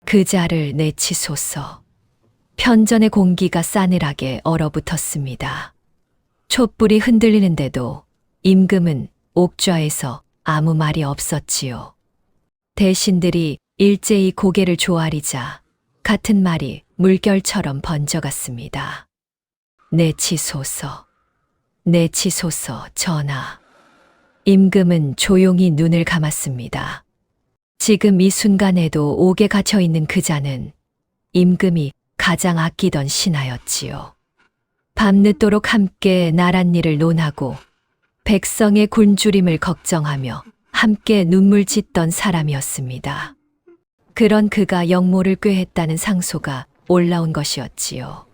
그 자를 내치소서. 편전의 공기가 싸늘하게 얼어붙었습니다. 촛불이 흔들리는데도 임금은 옥좌에서 아무 말이 없었지요. 대신들이 일제히 고개를 조아리자 같은 말이 물결처럼 번져갔습니다. 내치소서, 내치소서 전하. 임금은 조용히 눈을 감았습니다. 지금 이 순간에도 옥에 갇혀 있는 그 자는 임금이 가장 아끼던 신하였지요. 밤늦도록 함께 나란 일을 논하고 백성의 굶주림을 걱정하며 함께 눈물 짓던 사람이었습니다. 그런 그가 역모를 꾀했다는 상소가 올라온 것이었지요.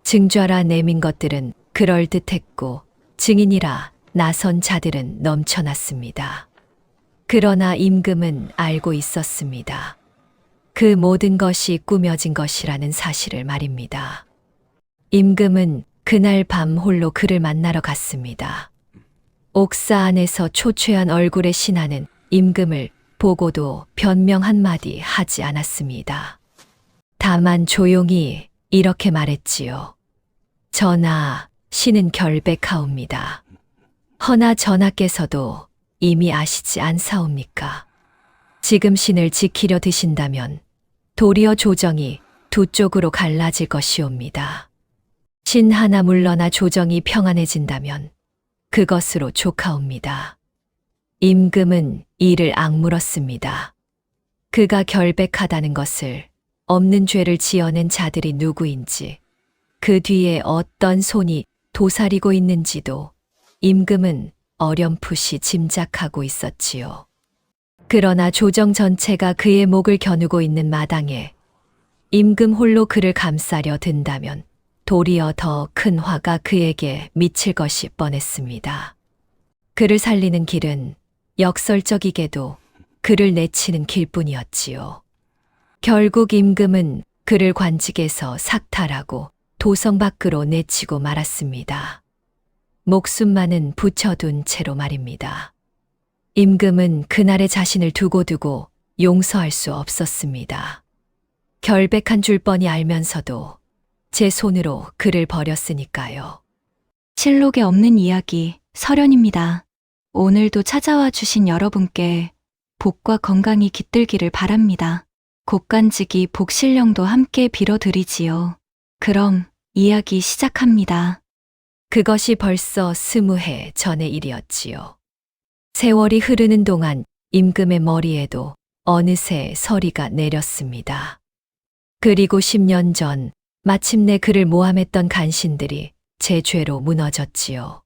증좌라 내민 것들은 그럴듯했고 증인이라 나선 자들은 넘쳐났습니다. 그러나 임금은 알고 있었습니다. 그 모든 것이 꾸며진 것이라는 사실을 말입니다. 임금은 그날 밤 홀로 그를 만나러 갔습니다. 옥사 안에서 초췌한 얼굴의 신하는 임금을 보고도 변명 한마디 하지 않았습니다. 다만 조용히 이렇게 말했지요. 전하, 신은 결백하옵니다. 허나 전하께서도 이미 아시지 않사옵니까? 지금 신을 지키려 드신다면 도리어 조정이 두 쪽으로 갈라질 것이옵니다. 신 하나 물러나 조정이 평안해진다면 그것으로 족하옵니다. 임금은 이를 악물었습니다. 그가 결백하다는 것을 없는 죄를 지어낸 자들이 누구인지 그 뒤에 어떤 손이 도사리고 있는지도 임금은 어렴풋이 짐작하고 있었지요. 그러나 조정 전체가 그의 목을 겨누고 있는 마당에 임금 홀로 그를 감싸려 든다면 도리어 더 큰 화가 그에게 미칠 것이 뻔했습니다. 그를 살리는 길은 역설적이게도 그를 내치는 길뿐이었지요. 결국 임금은 그를 관직에서 삭탈하고 도성 밖으로 내치고 말았습니다. 목숨만은 붙여둔 채로 말입니다. 임금은 그날의 자신을 두고두고 용서할 수 없었습니다. 결백한 줄 뻔히 알면서도 제 손으로 그를 버렸으니까요. 실록에 없는 이야기 설현입니다. 오늘도 찾아와 주신 여러분께 복과 건강이 깃들기를 바랍니다. 곡간지기 복실령도 함께 빌어드리지요. 그럼 이야기 시작합니다. 그것이 벌써 20해 전의 일이었지요. 세월이 흐르는 동안 임금의 머리에도 어느새 서리가 내렸습니다. 그리고 10년 전 마침내 그를 모함했던 간신들이 제 죄로 무너졌지요.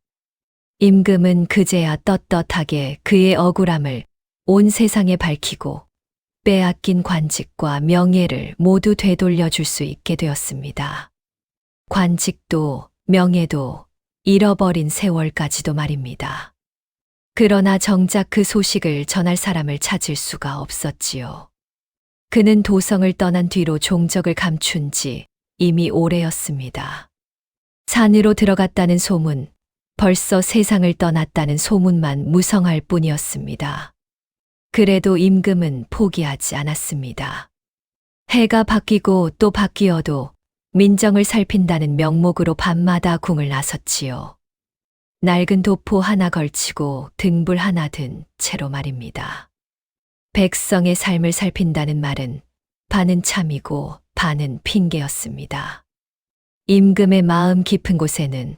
임금은 그제야 떳떳하게 그의 억울함을 온 세상에 밝히고 빼앗긴 관직과 명예를 모두 되돌려 줄 수 있게 되었습니다. 관직도 명예도 잃어버린 세월까지도 말입니다. 그러나 정작 그 소식을 전할 사람을 찾을 수가 없었지요. 그는 도성을 떠난 뒤로 종적을 감춘 지 이미 오래였습니다. 산으로 들어갔다는 소문, 벌써 세상을 떠났다는 소문만 무성할 뿐이었습니다. 그래도 임금은 포기하지 않았습니다. 해가 바뀌고 또 바뀌어도 민정을 살핀다는 명목으로 밤마다 궁을 나섰지요. 낡은 도포 하나 걸치고 등불 하나 든 채로 말입니다. 백성의 삶을 살핀다는 말은 반은 참이고 반은 핑계였습니다. 임금의 마음 깊은 곳에는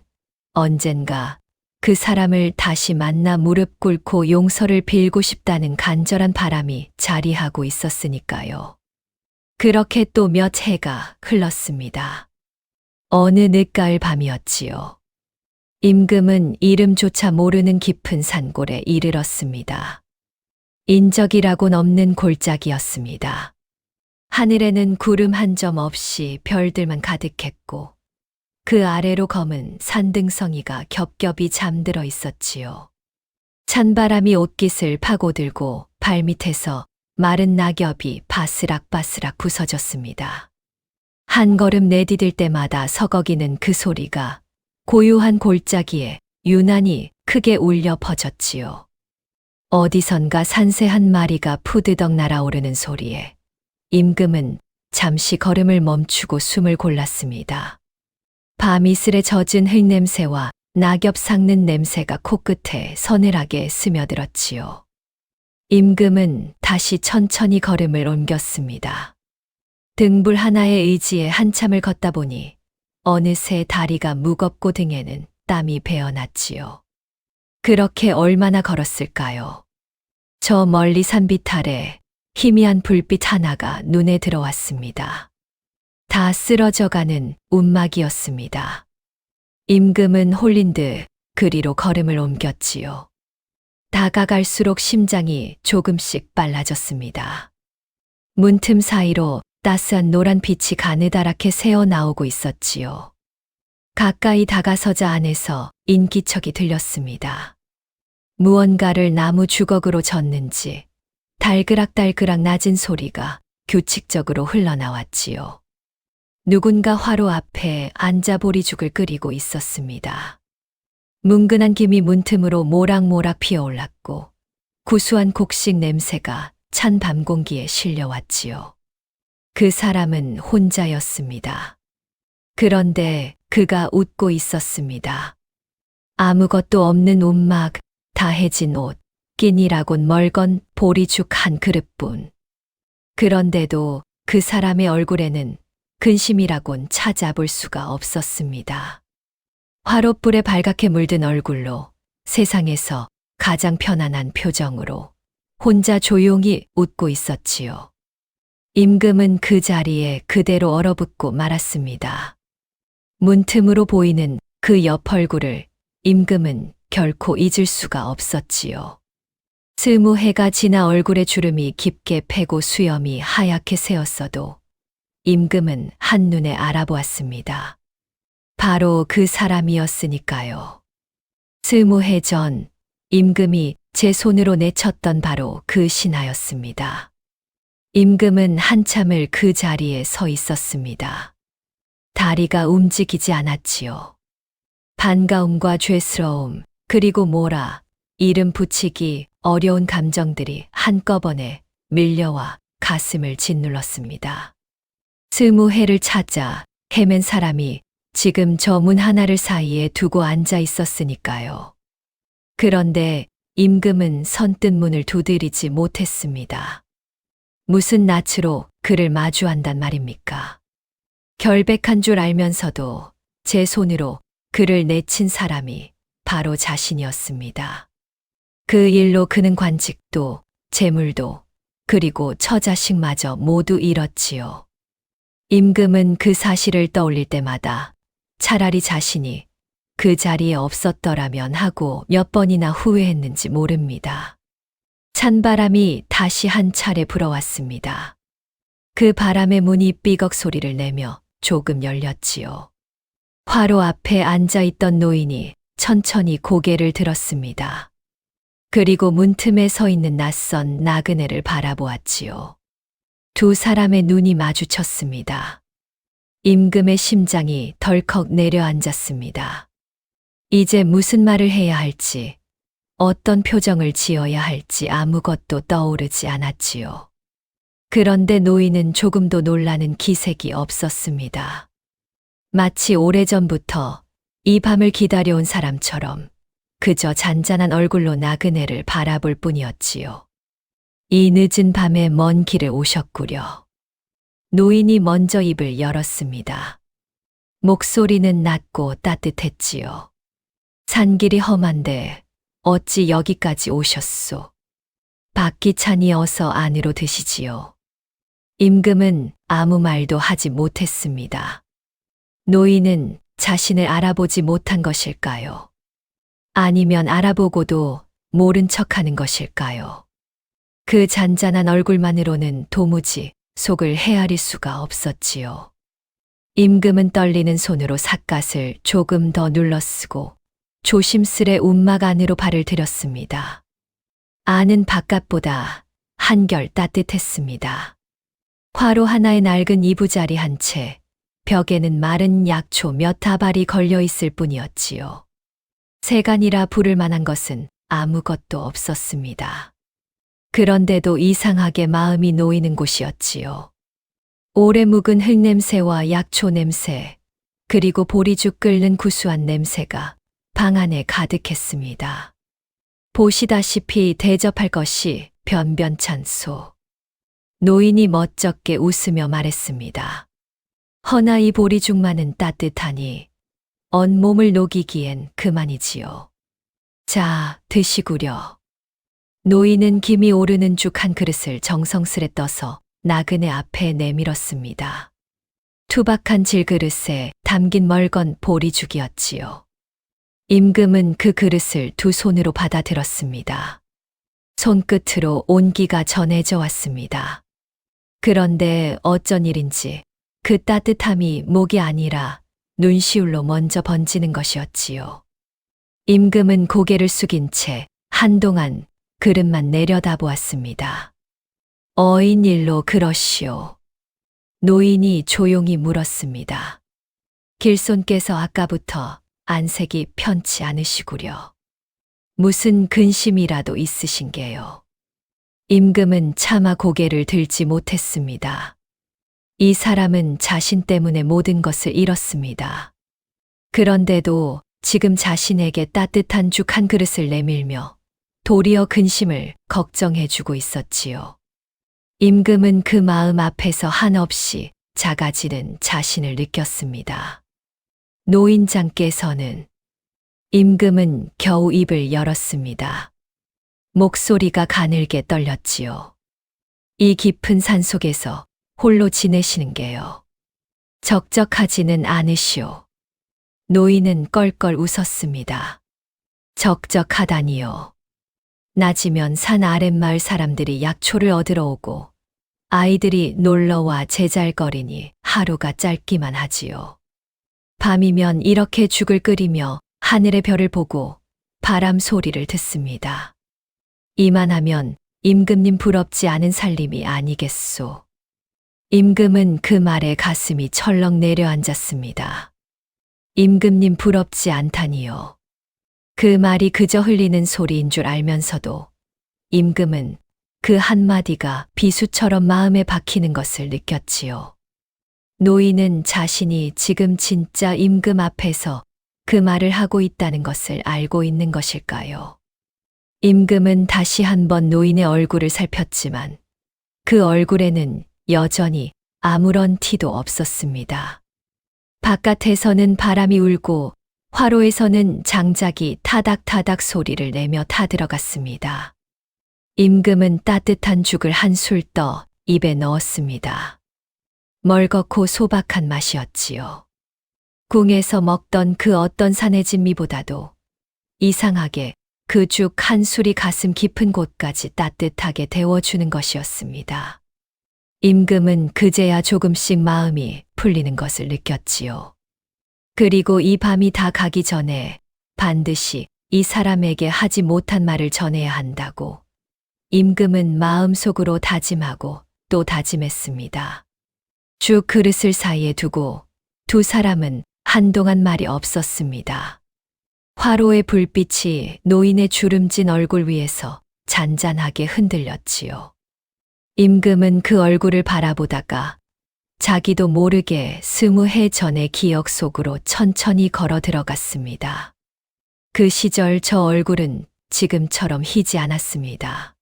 언젠가 그 사람을 다시 만나 무릎 꿇고 용서를 빌고 싶다는 간절한 바람이 자리하고 있었으니까요. 그렇게 또 몇 해가 흘렀습니다. 어느 늦가을 밤이었지요. 임금은 이름조차 모르는 깊은 산골에 이르렀습니다. 인적이라곤 없는 골짜기였습니다. 하늘에는 구름 한 점 없이 별들만 가득했고 그 아래로 검은 산등성이가 겹겹이 잠들어 있었지요. 찬바람이 옷깃을 파고들고 발밑에서 마른 낙엽이 바스락바스락 부서졌습니다. 한 걸음 내디딜 때마다 서걱이는 그 소리가 고요한 골짜기에 유난히 크게 울려 퍼졌지요. 어디선가 산새 한 마리가 푸드덕 날아오르는 소리에 임금은 잠시 걸음을 멈추고 숨을 골랐습니다. 밤 이슬에 젖은 흙냄새와 낙엽 삭는 냄새가 코끝에 서늘하게 스며들었지요. 임금은 다시 천천히 걸음을 옮겼습니다. 등불 하나에 의지해 한참을 걷다 보니 어느새 다리가 무겁고 등에는 땀이 배어났지요. 그렇게 얼마나 걸었을까요? 저 멀리 산빛 아래 희미한 불빛 하나가 눈에 들어왔습니다. 다 쓰러져가는 움막이었습니다. 임금은 홀린 듯 그리로 걸음을 옮겼지요. 다가갈수록 심장이 조금씩 빨라졌습니다. 문틈 사이로 따스한 노란 빛이 가느다랗게 새어 나오고 있었지요. 가까이 다가서자 안에서 인기척이 들렸습니다. 무언가를 나무 주걱으로 젓는지 달그락달그락 낮은 소리가 규칙적으로 흘러나왔지요. 누군가 화로 앞에 앉아 보리죽을 끓이고 있었습니다. 뭉근한 김이 문틈으로 모락모락 피어올랐고 구수한 곡식 냄새가 찬 밤 공기에 실려왔지요. 그 사람은 혼자였습니다. 그런데 그가 웃고 있었습니다. 아무것도 없는 움막, 다해진 옷, 끼니라곤 멀건 보리죽 한 그릇뿐. 그런데도 그 사람의 얼굴에는 근심이라곤 찾아볼 수가 없었습니다. 화롯불에 발갛게 물든 얼굴로 세상에서 가장 편안한 표정으로 혼자 조용히 웃고 있었지요. 임금은 그 자리에 그대로 얼어붙고 말았습니다. 문틈으로 보이는 그 옆 얼굴을 임금은 결코 잊을 수가 없었지요. 스무 해가 지나 얼굴의 주름이 깊게 패고 수염이 하얗게 새었어도 임금은 한눈에 알아보았습니다. 바로 그 사람이었으니까요. 20해 전 임금이 제 손으로 내쳤던 바로 그 신하였습니다. 임금은 한참을 그 자리에 서 있었습니다. 다리가 움직이지 않았지요. 반가움과 죄스러움, 그리고 뭐라 이름 붙이기 어려운 감정들이 한꺼번에 밀려와 가슴을 짓눌렀습니다. 20해를 찾아 헤맨 사람이 지금 저 문 하나를 사이에 두고 앉아 있었으니까요. 그런데 임금은 선뜻 문을 두드리지 못했습니다. 무슨 낯으로 그를 마주한단 말입니까? 결백한 줄 알면서도 제 손으로 그를 내친 사람이 바로 자신이었습니다. 그 일로 그는 관직도, 재물도, 그리고 처자식마저 모두 잃었지요. 임금은 그 사실을 떠올릴 때마다 차라리 자신이 그 자리에 없었더라면 하고 몇 번이나 후회했는지 모릅니다. 찬바람이 다시 한 차례 불어왔습니다. 그 바람의 문이 삐걱 소리를 내며 조금 열렸지요. 화로 앞에 앉아있던 노인이 천천히 고개를 들었습니다. 그리고 문틈에 서 있는 낯선 나그네를 바라보았지요. 두 사람의 눈이 마주쳤습니다. 임금의 심장이 덜컥 내려앉았습니다. 이제 무슨 말을 해야 할지, 어떤 표정을 지어야 할지 아무것도 떠오르지 않았지요. 그런데 노인은 조금도 놀라는 기색이 없었습니다. 마치 오래전부터 이 밤을 기다려온 사람처럼 그저 잔잔한 얼굴로 나그네를 바라볼 뿐이었지요. 이 늦은 밤에 먼 길을 오셨구려. 노인이 먼저 입을 열었습니다. 목소리는 낮고 따뜻했지요. 산길이 험한데 어찌 여기까지 오셨소? 밖이 차니 어서 안으로 드시지요. 임금은 아무 말도 하지 못했습니다. 노인은 자신을 알아보지 못한 것일까요? 아니면 알아보고도 모른 척하는 것일까요? 그 잔잔한 얼굴만으로는 도무지 속을 헤아릴 수가 없었지요. 임금은 떨리는 손으로 삿갓을 조금 더 눌러쓰고 조심스레 움막 안으로 발을 들였습니다. 안은 바깥보다 한결 따뜻했습니다. 화로 하나에 낡은 이부자리 한 채, 벽에는 마른 약초 몇 다발이 걸려 있을 뿐이었지요. 세간이라 부를 만한 것은 아무것도 없었습니다. 그런데도 이상하게 마음이 놓이는 곳이었지요. 오래 묵은 흙냄새와 약초 냄새, 그리고 보리죽 끓는 구수한 냄새가 방 안에 가득했습니다. 보시다시피 대접할 것이 변변찮소. 노인이 멋쩍게 웃으며 말했습니다. 허나 이 보리죽만은 따뜻하니 온몸을 녹이기엔 그만이지요. 자, 드시구려. 노인은 김이 오르는 죽 한 그릇을 정성스레 떠서 나그네 앞에 내밀었습니다. 투박한 질그릇에 담긴 멀건 보리죽이었지요. 임금은 그 그릇을 두 손으로 받아들었습니다. 손끝으로 온기가 전해져 왔습니다. 그런데 어쩐 일인지 그 따뜻함이 목이 아니라 눈시울로 먼저 번지는 것이었지요. 임금은 고개를 숙인 채 한동안 그릇만 내려다보았습니다. 어인 일로 그러시오. 노인이 조용히 물었습니다. 길손께서 아까부터 안색이 편치 않으시구려. 무슨 근심이라도 있으신 게요. 임금은 차마 고개를 들지 못했습니다. 이 사람은 자신 때문에 모든 것을 잃었습니다. 그런데도 지금 자신에게 따뜻한 죽 한 그릇을 내밀며 도리어 근심을 걱정해주고 있었지요. 임금은 그 마음 앞에서 한없이 작아지는 자신을 느꼈습니다. 노인장께서는 임금은 겨우 입을 열었습니다. 목소리가 가늘게 떨렸지요. 이 깊은 산속에서 홀로 지내시는 게요. 적적하지는 않으시오. 노인은 껄껄 웃었습니다. 적적하다니요. 낮이면 산 아랫마을 사람들이 약초를 얻으러 오고 아이들이 놀러와 제잘거리니 하루가 짧기만 하지요. 밤이면 이렇게 죽을 끓이며 하늘의 별을 보고 바람 소리를 듣습니다. 이만하면 임금님 부럽지 않은 살림이 아니겠소. 임금은 그 말에 가슴이 철렁 내려앉았습니다. 임금님 부럽지 않다니요. 그 말이 그저 흘리는 소리인 줄 알면서도 임금은 그 한마디가 비수처럼 마음에 박히는 것을 느꼈지요. 노인은 자신이 지금 진짜 임금 앞에서 그 말을 하고 있다는 것을 알고 있는 것일까요? 임금은 다시 한번 노인의 얼굴을 살폈지만 그 얼굴에는 여전히 아무런 티도 없었습니다. 바깥에서는 바람이 울고 화로에서는 장작이 타닥타닥 소리를 내며 타들어갔습니다. 임금은 따뜻한 죽을 한 술 떠 입에 넣었습니다. 멀겋고 소박한 맛이었지요. 궁에서 먹던 그 어떤 산의 진미보다도 이상하게 그 죽 한 술이 가슴 깊은 곳까지 따뜻하게 데워주는 것이었습니다. 임금은 그제야 조금씩 마음이 풀리는 것을 느꼈지요. 그리고 이 밤이 다 가기 전에 반드시 이 사람에게 하지 못한 말을 전해야 한다고 임금은 마음속으로 다짐하고 또 다짐했습니다. 죽 그릇을 사이에 두고 두 사람은 한동안 말이 없었습니다. 화로의 불빛이 노인의 주름진 얼굴 위에서 잔잔하게 흔들렸지요. 임금은 그 얼굴을 바라보다가 자기도 모르게 20해 전의 기억 속으로 천천히 걸어 들어갔습니다. 그 시절 저 얼굴은 지금처럼 희지 않았습니다.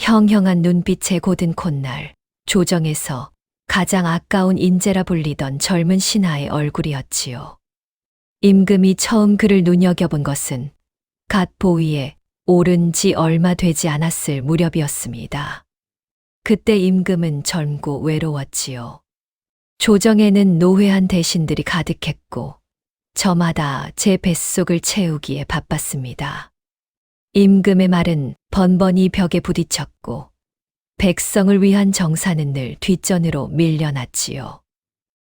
형형한 눈빛의 곧은 콧날, 조정에서 가장 아까운 인재라 불리던 젊은 신하의 얼굴이었지요. 임금이 처음 그를 눈여겨본 것은 갓 보위에 오른 지 얼마 되지 않았을 무렵이었습니다. 그때 임금은 젊고 외로웠지요. 조정에는 노회한 대신들이 가득했고 저마다 제 뱃속을 채우기에 바빴습니다. 임금의 말은 번번이 벽에 부딪혔고 백성을 위한 정사는 늘 뒷전으로 밀려났지요.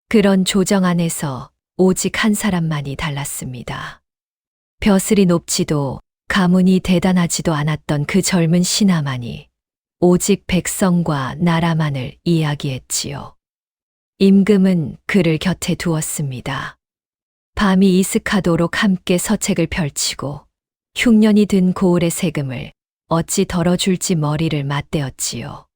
그런 조정 안에서 오직 한 사람만이 달랐습니다. 벼슬이 높지도 가문이 대단하지도 않았던 그 젊은 신하만이 오직 백성과 나라만을 이야기했지요. 임금은 그를 곁에 두었습니다. 밤이 이슥하도록 함께 서책을 펼치고 흉년이 든 고을의 세금을 어찌 덜어줄지 머리를 맞대었지요.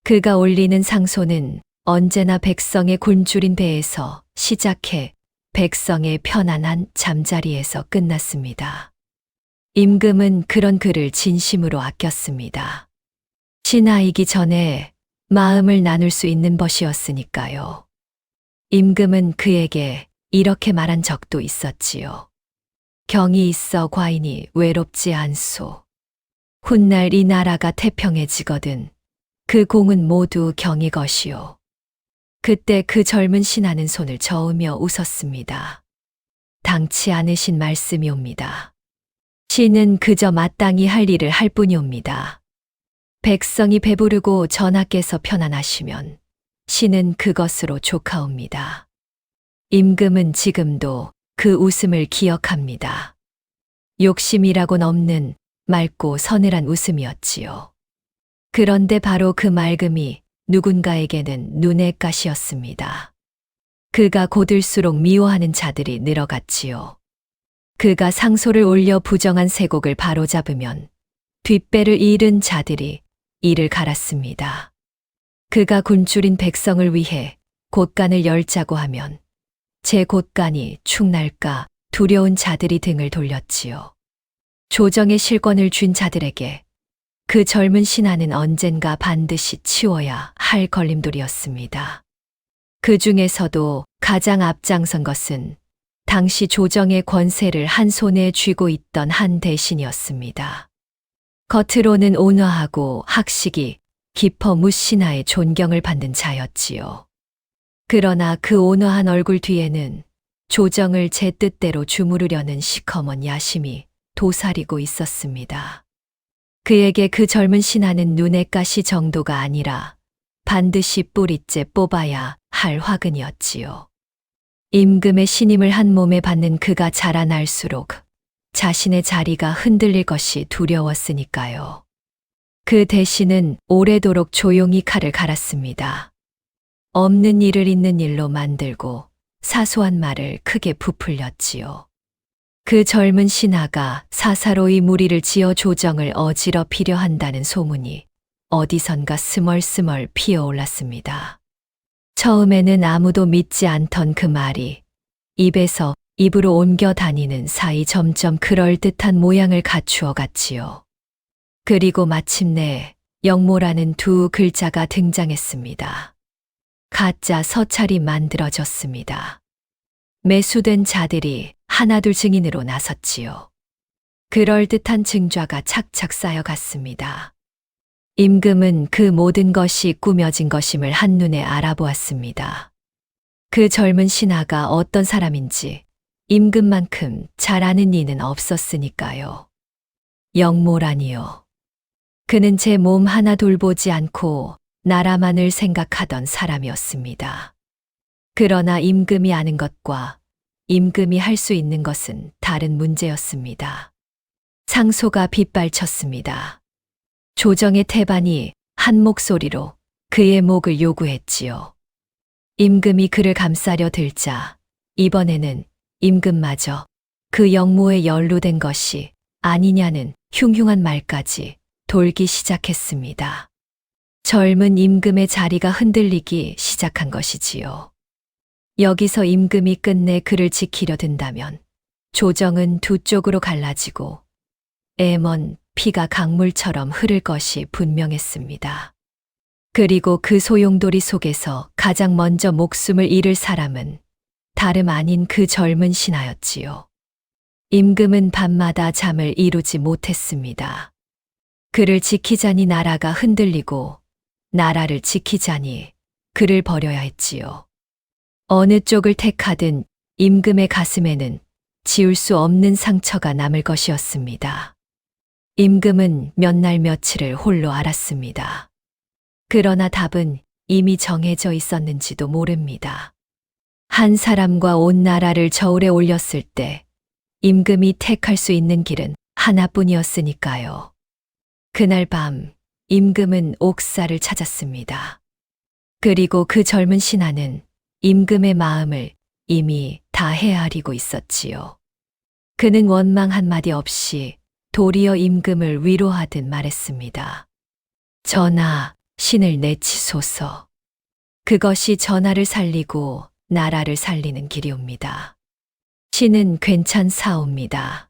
그가 올리는 상소는 언제나 백성의 굶주린 배에서 시작해 백성의 편안한 잠자리에서 끝났습니다. 임금은 그런 그를 진심으로 아꼈습니다. 신하이기 전에 마음을 나눌 수 있는 것이었으니까요. 임금은 그에게 이렇게 말한 적도 있었지요. 경이 있어 과인이 외롭지 않소. 훗날 이 나라가 태평해지거든 그 공은 모두 경이 것이오. 그때 그 젊은 신하는 손을 저으며 웃었습니다. 당치 않으신 말씀이옵니다. 신은 그저 마땅히 할 일을 할 뿐이옵니다. 백성이 배부르고 전하께서 편안하시면 신은 그것으로 족하옵니다. 임금은 지금도 그 웃음을 기억합니다. 욕심이라곤 없는 맑고 서늘한 웃음이었지요. 그런데 바로 그 맑음이 누군가에게는 눈의 가시였습니다. 그가 고들수록 미워하는 자들이 늘어갔지요. 그가 상소를 올려 부정한 세곡을 바로잡으면 뒷배를 잃은 자들이 이를 갈았습니다. 그가 굶주린 백성을 위해 곳간을 열자고 하면 제 곳간이 축 날까 두려운 자들이 등을 돌렸지요. 조정의 실권을 쥔 자들에게 그 젊은 신하는 언젠가 반드시 치워야 할 걸림돌이었습니다. 그 중에서도 가장 앞장선 것은 당시 조정의 권세를 한 손에 쥐고 있던 한 대신이었습니다. 겉으로는 온화하고 학식이 깊어 무신하의 존경을 받는 자였지요. 그러나 그 온화한 얼굴 뒤에는 조정을 제 뜻대로 주무르려는 시커먼 야심이 도사리고 있었습니다. 그에게 그 젊은 신하는 눈의 가시 정도가 아니라 반드시 뿌리째 뽑아야 할 화근이었지요. 임금의 신임을 한 몸에 받는 그가 자라날수록 자신의 자리가 흔들릴 것이 두려웠으니까요. 그 대신은 오래도록 조용히 칼을 갈았습니다. 없는 일을 있는 일로 만들고 사소한 말을 크게 부풀렸지요. 그 젊은 신하가 사사로이 무리를 지어 조정을 어지럽히려 한다는 소문이 어디선가 스멀스멀 피어올랐습니다. 처음에는 아무도 믿지 않던 그 말이 입에서 입으로 옮겨 다니는 사이 점점 그럴듯한 모양을 갖추어 갔지요. 그리고 마침내 영모라는 두 글자가 등장했습니다. 가짜 서찰이 만들어졌습니다. 매수된 자들이 하나둘 증인으로 나섰지요. 그럴듯한 증좌가 착착 쌓여갔습니다. 임금은 그 모든 것이 꾸며진 것임을 한눈에 알아보았습니다. 그 젊은 신하가 어떤 사람인지 임금만큼 잘 아는 이는 없었으니까요. 영모라니요. 그는 제 몸 하나 돌보지 않고 나라만을 생각하던 사람이었습니다. 그러나 임금이 아는 것과 임금이 할 수 있는 것은 다른 문제였습니다. 상소가 빗발쳤습니다. 조정의 태반이 한 목소리로 그의 목을 요구했지요. 임금이 그를 감싸려 들자 이번에는 임금마저 그 영모에 연루된 것이 아니냐는 흉흉한 말까지 돌기 시작했습니다. 젊은 임금의 자리가 흔들리기 시작한 것이지요. 여기서 임금이 끝내 그를 지키려 든다면 조정은 두 쪽으로 갈라지고 애먼 피가 강물처럼 흐를 것이 분명했습니다. 그리고 그 소용돌이 속에서 가장 먼저 목숨을 잃을 사람은 다름 아닌 그 젊은 신하였지요. 임금은 밤마다 잠을 이루지 못했습니다. 그를 지키자니 나라가 흔들리고 나라를 지키자니 그를 버려야 했지요. 어느 쪽을 택하든 임금의 가슴에는 지울 수 없는 상처가 남을 것이었습니다. 임금은 몇 날 며칠을 홀로 앓았습니다. 그러나 답은 이미 정해져 있었는지도 모릅니다. 한 사람과 온 나라를 저울에 올렸을 때 임금이 택할 수 있는 길은 하나뿐이었으니까요. 그날 밤 임금은 옥사를 찾았습니다. 그리고 그 젊은 신하는 임금의 마음을 이미 다 헤아리고 있었지요. 그는 원망 한마디 없이 도리어 임금을 위로하듯 말했습니다. 전하, 신을 내치소서. 그것이 전하를 살리고 나라를 살리는 길이옵니다. 신은 괜찮사옵니다.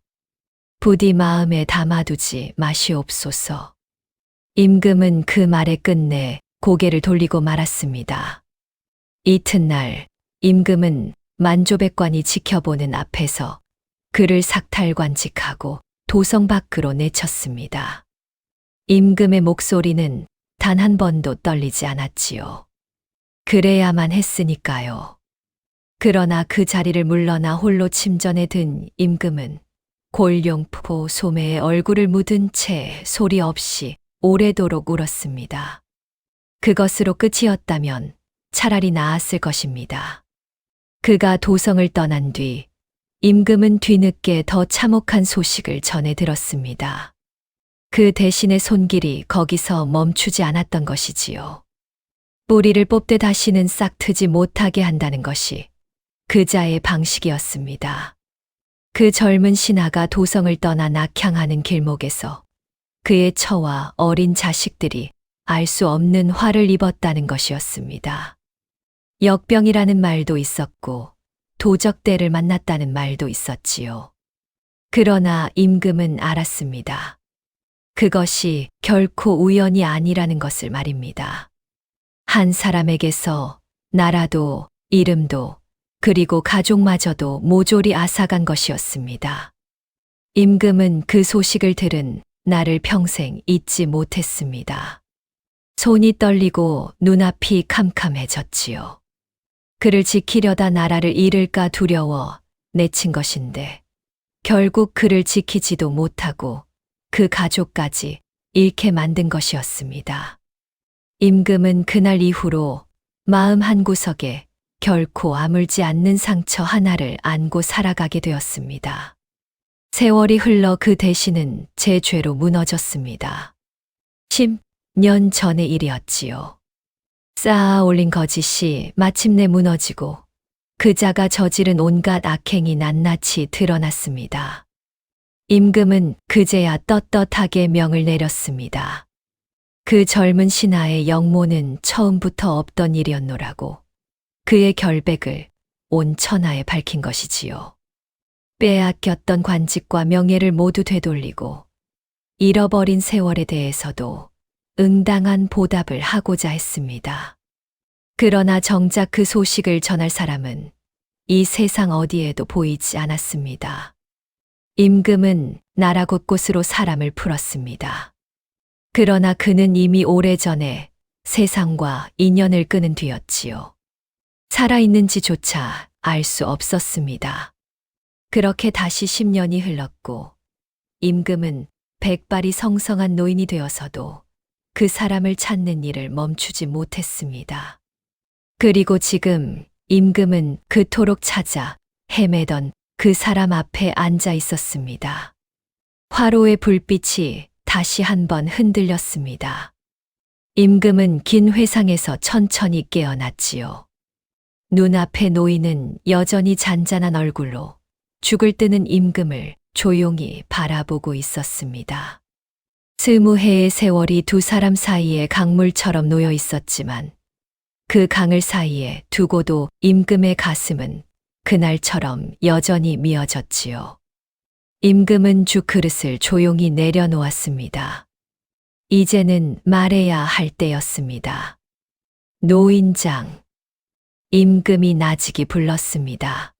부디 마음에 담아두지 마시옵소서. 임금은 그 말에 끝내 고개를 돌리고 말았습니다. 이튿날 임금은 만조백관이 지켜보는 앞에서 그를 삭탈관직하고 도성 밖으로 내쳤습니다. 임금의 목소리는 단 한 번도 떨리지 않았지요. 그래야만 했으니까요. 그러나 그 자리를 물러나 홀로 침전에 든 임금은 골룡포 소매에 얼굴을 묻은 채 소리 없이 오래도록 울었습니다. 그것으로 끝이었다면 차라리 나았을 것입니다. 그가 도성을 떠난 뒤 임금은 뒤늦게 더 참혹한 소식을 전해 들었습니다. 그 대신에 손길이 거기서 멈추지 않았던 것이지요. 뿌리를 뽑되 다시는 싹 트지 못하게 한다는 것이 그자의 방식이었습니다. 그 젊은 신하가 도성을 떠나 낙향하는 길목에서 그의 처와 어린 자식들이 알 수 없는 화를 입었다는 것이었습니다. 역병이라는 말도 있었고 도적대를 만났다는 말도 있었지요. 그러나 임금은 알았습니다. 그것이 결코 우연이 아니라는 것을 말입니다. 한 사람에게서 나라도 이름도 그리고 가족마저도 모조리 앗아간 것이었습니다. 임금은 그 소식을 들은 나를 평생 잊지 못했습니다. 손이 떨리고 눈앞이 캄캄해졌지요. 그를 지키려다 나라를 잃을까 두려워 내친 것인데 결국 그를 지키지도 못하고 그 가족까지 잃게 만든 것이었습니다. 임금은 그날 이후로 마음 한구석에 결코 아물지 않는 상처 하나를 안고 살아가게 되었습니다. 세월이 흘러 그 대신은 제 죄로 무너졌습니다. 10년 전의 일이었지요. 쌓아 올린 거짓이 마침내 무너지고 그자가 저지른 온갖 악행이 낱낱이 드러났습니다. 임금은 그제야 떳떳하게 명을 내렸습니다. 그 젊은 신하의 영모는 처음부터 없던 일이었노라고 그의 결백을 온 천하에 밝힌 것이지요. 빼앗겼던 관직과 명예를 모두 되돌리고 잃어버린 세월에 대해서도 응당한 보답을 하고자 했습니다. 그러나 정작 그 소식을 전할 사람은 이 세상 어디에도 보이지 않았습니다. 임금은 나라 곳곳으로 사람을 풀었습니다. 그러나 그는 이미 오래전에 세상과 인연을 끊은 뒤였지요. 살아있는지조차 알 수 없었습니다. 그렇게 다시 10년이 흘렀고 임금은 백발이 성성한 노인이 되어서도 그 사람을 찾는 일을 멈추지 못했습니다. 그리고 지금 임금은 그토록 찾아 헤매던 그 사람 앞에 앉아 있었습니다. 화로의 불빛이 다시 한번 흔들렸습니다. 임금은 긴 회상에서 천천히 깨어났지요. 눈앞에 노인은 여전히 잔잔한 얼굴로 죽을 뜨는 임금을 조용히 바라보고 있었습니다. 20해의 세월이 두 사람 사이에 강물처럼 놓여 있었지만 그 강을 사이에 두고도 임금의 가슴은 그날처럼 여전히 미어졌지요. 임금은 죽그릇을 조용히 내려놓았습니다. 이제는 말해야 할 때였습니다. 노인장. 임금이 나직이 불렀습니다.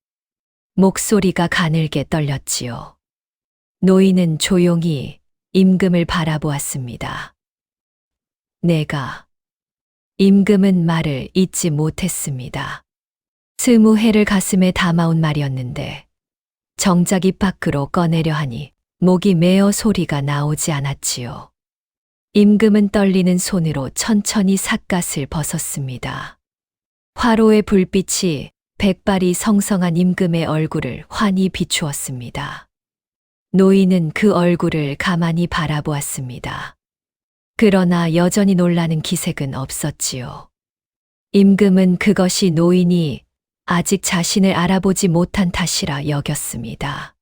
목소리가 가늘게 떨렸지요. 노인은 조용히 임금을 바라보았습니다. 내가. 임금은 말을 잇지 못했습니다. 20해를 가슴에 담아온 말이었는데 정작 입 밖으로 꺼내려 하니 목이 메어 소리가 나오지 않았지요. 임금은 떨리는 손으로 천천히 삿갓을 벗었습니다. 화로의 불빛이 백발이 성성한 임금의 얼굴을 환히 비추었습니다. 노인은 그 얼굴을 가만히 바라보았습니다. 그러나 여전히 놀라는 기색은 없었지요. 임금은 그것이 노인이 아직 자신을 알아보지 못한 탓이라 여겼습니다.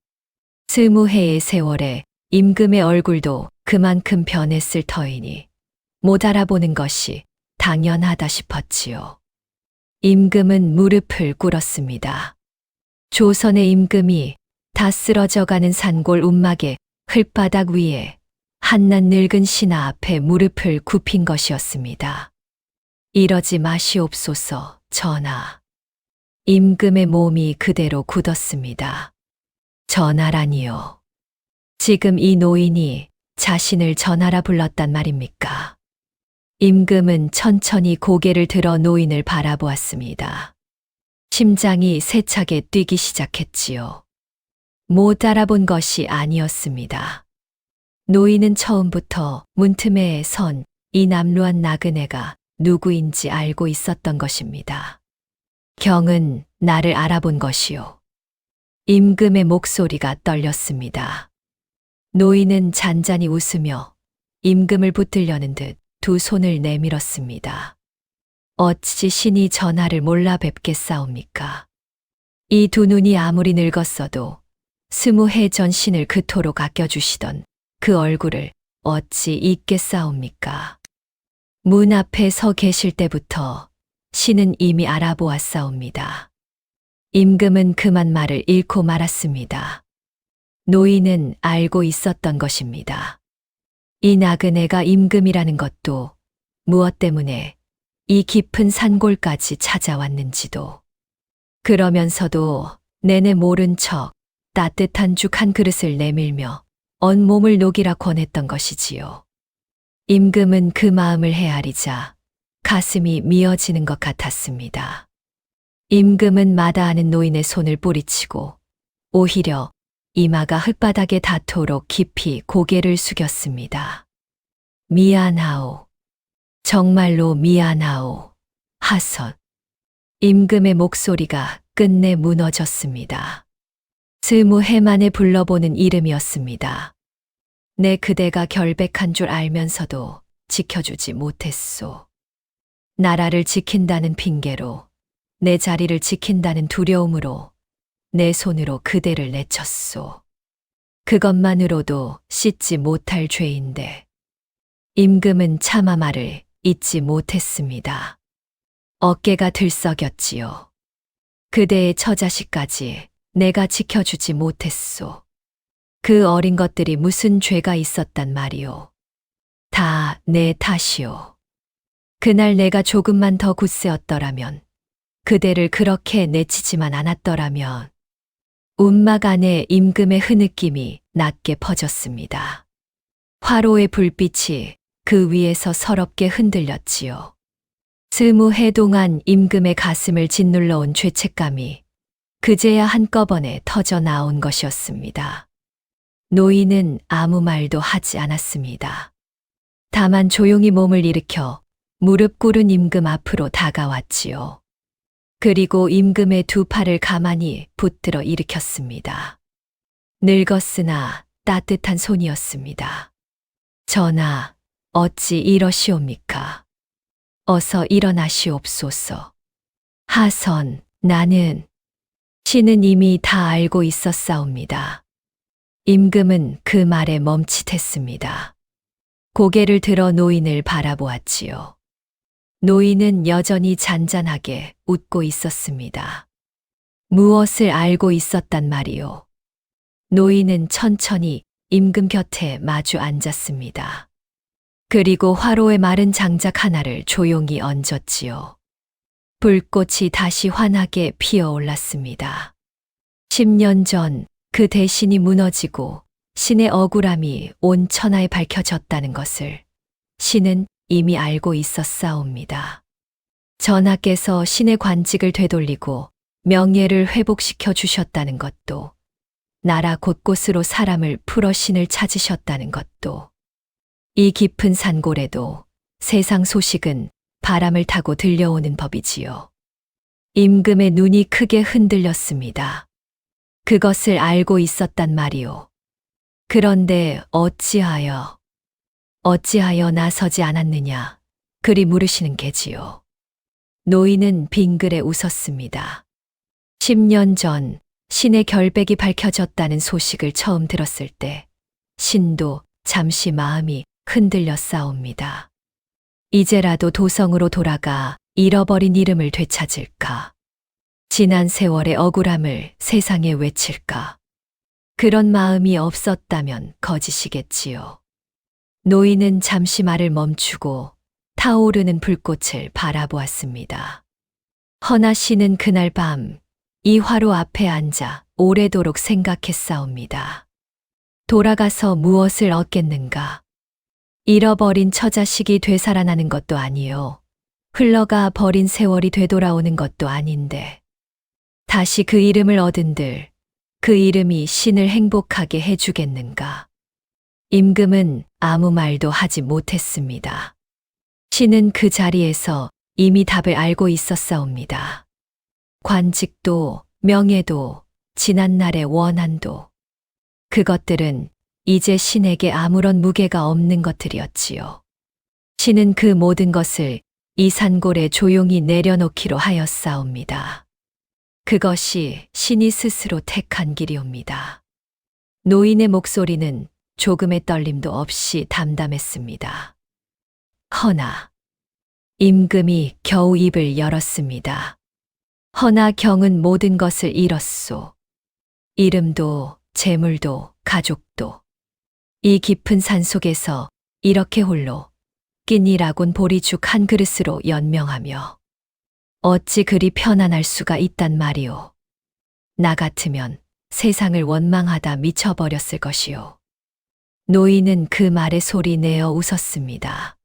20해의 세월에 임금의 얼굴도 그만큼 변했을 터이니 못 알아보는 것이 당연하다 싶었지요. 임금은 무릎을 꿇었습니다. 조선의 임금이 다 쓰러져가는 산골 움막의 흙바닥 위에 한낱 늙은 신하 앞에 무릎을 굽힌 것이었습니다. 이러지 마시옵소서, 전하. 임금의 몸이 그대로 굳었습니다. 전하라니요. 지금 이 노인이 자신을 전하라 불렀단 말입니까? 임금은 천천히 고개를 들어 노인을 바라보았습니다. 심장이 세차게 뛰기 시작했지요. 못 알아본 것이 아니었습니다. 노인은 처음부터 문틈에 선 이 남루한 나그네가 누구인지 알고 있었던 것입니다. 경은 나를 알아본 것이요. 임금의 목소리가 떨렸습니다. 노인은 잔잔히 웃으며 임금을 붙들려는 듯 두 손을 내밀었습니다. 어찌 신이 전하를 몰라 뵙겠사옵니까? 이 두 눈이 아무리 늙었어도 20해 전 신을 그토록 아껴주시던 그 얼굴을 어찌 잊겠사옵니까? 문 앞에 서 계실 때부터 신은 이미 알아보았사옵니다. 임금은 그만 말을 잃고 말았습니다. 노인은 알고 있었던 것입니다. 이 나그네가 임금이라는 것도, 무엇 때문에 이 깊은 산골까지 찾아왔는지도. 그러면서도 내내 모른 척 따뜻한 죽 한 그릇을 내밀며 온몸을 녹이라 권했던 것이지요. 임금은 그 마음을 헤아리자 가슴이 미어지는 것 같았습니다. 임금은 마다하는 노인의 손을 뿌리치고 오히려 이마가 흙바닥에 닿도록 깊이 고개를 숙였습니다. 미안하오. 정말로 미안하오. 하선. 임금의 목소리가 끝내 무너졌습니다. 20해 만에 불러보는 이름이었습니다. 내 그대가 결백한 줄 알면서도 지켜주지 못했소. 나라를 지킨다는 핑계로, 내 자리를 지킨다는 두려움으로 내 손으로 그대를 내쳤소. 그것만으로도 씻지 못할 죄인데 임금은 차마 말을 잊지 못했습니다. 어깨가 들썩였지요. 그대의 처자식까지 내가 지켜주지 못했소. 그 어린 것들이 무슨 죄가 있었단 말이오. 다 내 탓이오. 그날 내가 조금만 더 굳세었더라면, 그대를 그렇게 내치지만 않았더라면. 움막 안에 임금의 흐느낌이 낮게 퍼졌습니다. 화로의 불빛이 그 위에서 서럽게 흔들렸지요. 20해 동안 임금의 가슴을 짓눌러온 죄책감이 그제야 한꺼번에 터져 나온 것이었습니다. 노인은 아무 말도 하지 않았습니다. 다만 조용히 몸을 일으켜 무릎 꿇은 임금 앞으로 다가왔지요. 그리고 임금의 두 팔을 가만히 붙들어 일으켰습니다. 늙었으나 따뜻한 손이었습니다. 전하, 어찌 이러시옵니까? 어서 일어나시옵소서. 하선, 나는, 신은 이미 다 알고 있었사옵니다. 임금은 그 말에 멈칫했습니다. 고개를 들어 노인을 바라보았지요. 노인은 여전히 잔잔하게 웃고 있었습니다. 무엇을 알고 있었단 말이오. 노인은 천천히 임금 곁에 마주 앉았습니다. 그리고 화로에 마른 장작 하나를 조용히 얹었지요. 불꽃이 다시 환하게 피어올랐습니다. 10년 전 그 대신이 무너지고 신의 억울함이 온 천하에 밝혀졌다는 것을 신은 이미 알고 있었사옵니다. 전하께서 신의 관직을 되돌리고 명예를 회복시켜 주셨다는 것도, 나라 곳곳으로 사람을 풀어 신을 찾으셨다는 것도, 이 깊은 산골에도 세상 소식은 바람을 타고 들려오는 법이지요. 임금의 눈이 크게 흔들렸습니다. 그것을 알고 있었단 말이오. 그런데 어찌하여 나서지 않았느냐, 그리 물으시는 게지요. 노인은 빙그레 웃었습니다. 10년 전 신의 결백이 밝혀졌다는 소식을 처음 들었을 때 신도 잠시 마음이 흔들렸사옵니다. 이제라도 도성으로 돌아가 잃어버린 이름을 되찾을까? 지난 세월의 억울함을 세상에 외칠까? 그런 마음이 없었다면 거짓이겠지요. 노인은 잠시 말을 멈추고 타오르는 불꽃을 바라보았습니다. 허나 씨는 그날 밤 이 화로 앞에 앉아 오래도록 생각했사옵니다. 돌아가서 무엇을 얻겠는가? 잃어버린 처자식이 되살아나는 것도 아니요. 흘러가 버린 세월이 되돌아오는 것도 아닌데. 다시 그 이름을 얻은들 그 이름이 신을 행복하게 해주겠는가? 임금은 아무 말도 하지 못했습니다. 신은 그 자리에서 이미 답을 알고 있었사옵니다. 관직도, 명예도, 지난날의 원한도, 그것들은 이제 신에게 아무런 무게가 없는 것들이었지요. 신은 그 모든 것을 이 산골에 조용히 내려놓기로 하였사옵니다. 그것이 신이 스스로 택한 길이옵니다. 노인의 목소리는 조금의 떨림도 없이 담담했습니다. 허나 임금이 겨우 입을 열었습니다. 허나 경은 모든 것을 잃었소. 이름도 재물도 가족도. 이 깊은 산속에서 이렇게 홀로 끼니라곤 보리죽 한 그릇으로 연명하며 어찌 그리 편안할 수가 있단 말이오. 나 같으면 세상을 원망하다 미쳐버렸을 것이오. 노인은 그 말에 소리 내어 웃었습니다.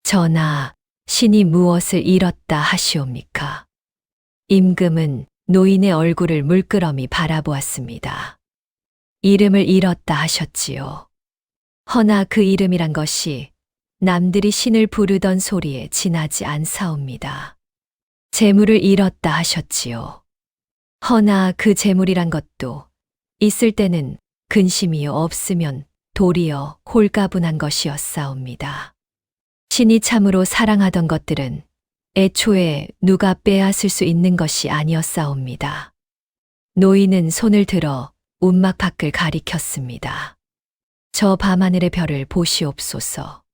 전하, 신이 무엇을 잃었다 하시옵니까? 임금은 노인의 얼굴을 물끄러미 바라보았습니다. 이름을 잃었다 하셨지요. 허나 그 이름이란 것이 남들이 신을 부르던 소리에 지나지 않사옵니다. 재물을 잃었다 하셨지요. 허나 그 재물이란 것도 있을 때는 근심이요 없으면 도리어 홀가분한 것이었사옵니다. 신이 참으로 사랑하던 것들은 애초에 누가 빼앗을 수 있는 것이 아니었사옵니다. 노인은 손을 들어 움막 밖을 가리켰습니다. 저 밤하늘의 별을 보시옵소서.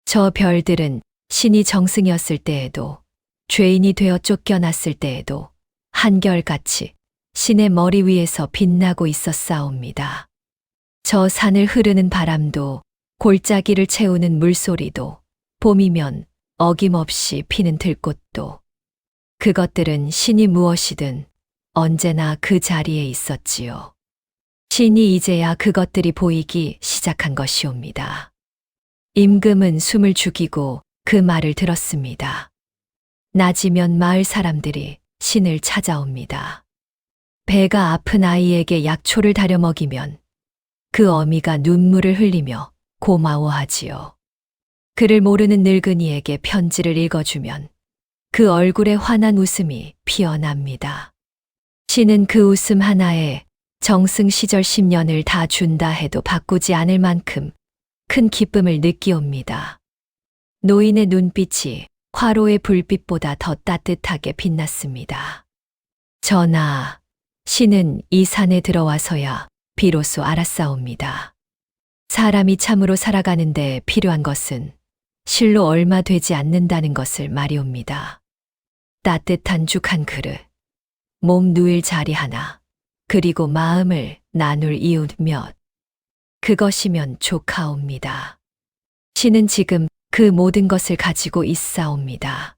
저 별들은 신이 정승이었을 때에도 죄인이 되어 쫓겨났을 때에도 한결같이 신의 머리 위에서 빛나고 있었사옵니다. 저 산을 흐르는 바람도 골짜기를 채우는 물소리도 봄이면 어김없이 피는 들꽃도 그것들은 신이 무엇이든 언제나 그 자리에 있었지요. 신이 이제야 그것들이 보이기 시작한 것이옵니다. 임금은 숨을 죽이고 그 말을 들었습니다. 낮이면 마을 사람들이 신을 찾아옵니다. 배가 아픈 아이에게 약초를 다려 먹이면 그 어미가 눈물을 흘리며 고마워하지요. 그를 모르는 늙은이에게 편지를 읽어주면 그 얼굴에 환한 웃음이 피어납니다. 신은 그 웃음 하나에 정승 시절 10년을 다 준다 해도 바꾸지 않을 만큼 큰 기쁨을 느끼옵니다. 노인의 눈빛이 화로의 불빛보다 더 따뜻하게 빛났습니다. 전하, 신은 이 산에 들어와서야 비로소 알았사옵니다. 사람이 참으로 살아가는데 필요한 것은 실로 얼마 되지 않는다는 것을 말이옵니다. 따뜻한 죽 한 그릇, 몸 누일 자리 하나, 그리고 마음을 나눌 이웃 몇. 그것이면 족하옵니다. 신은 지금 그 모든 것을 가지고 있사옵니다.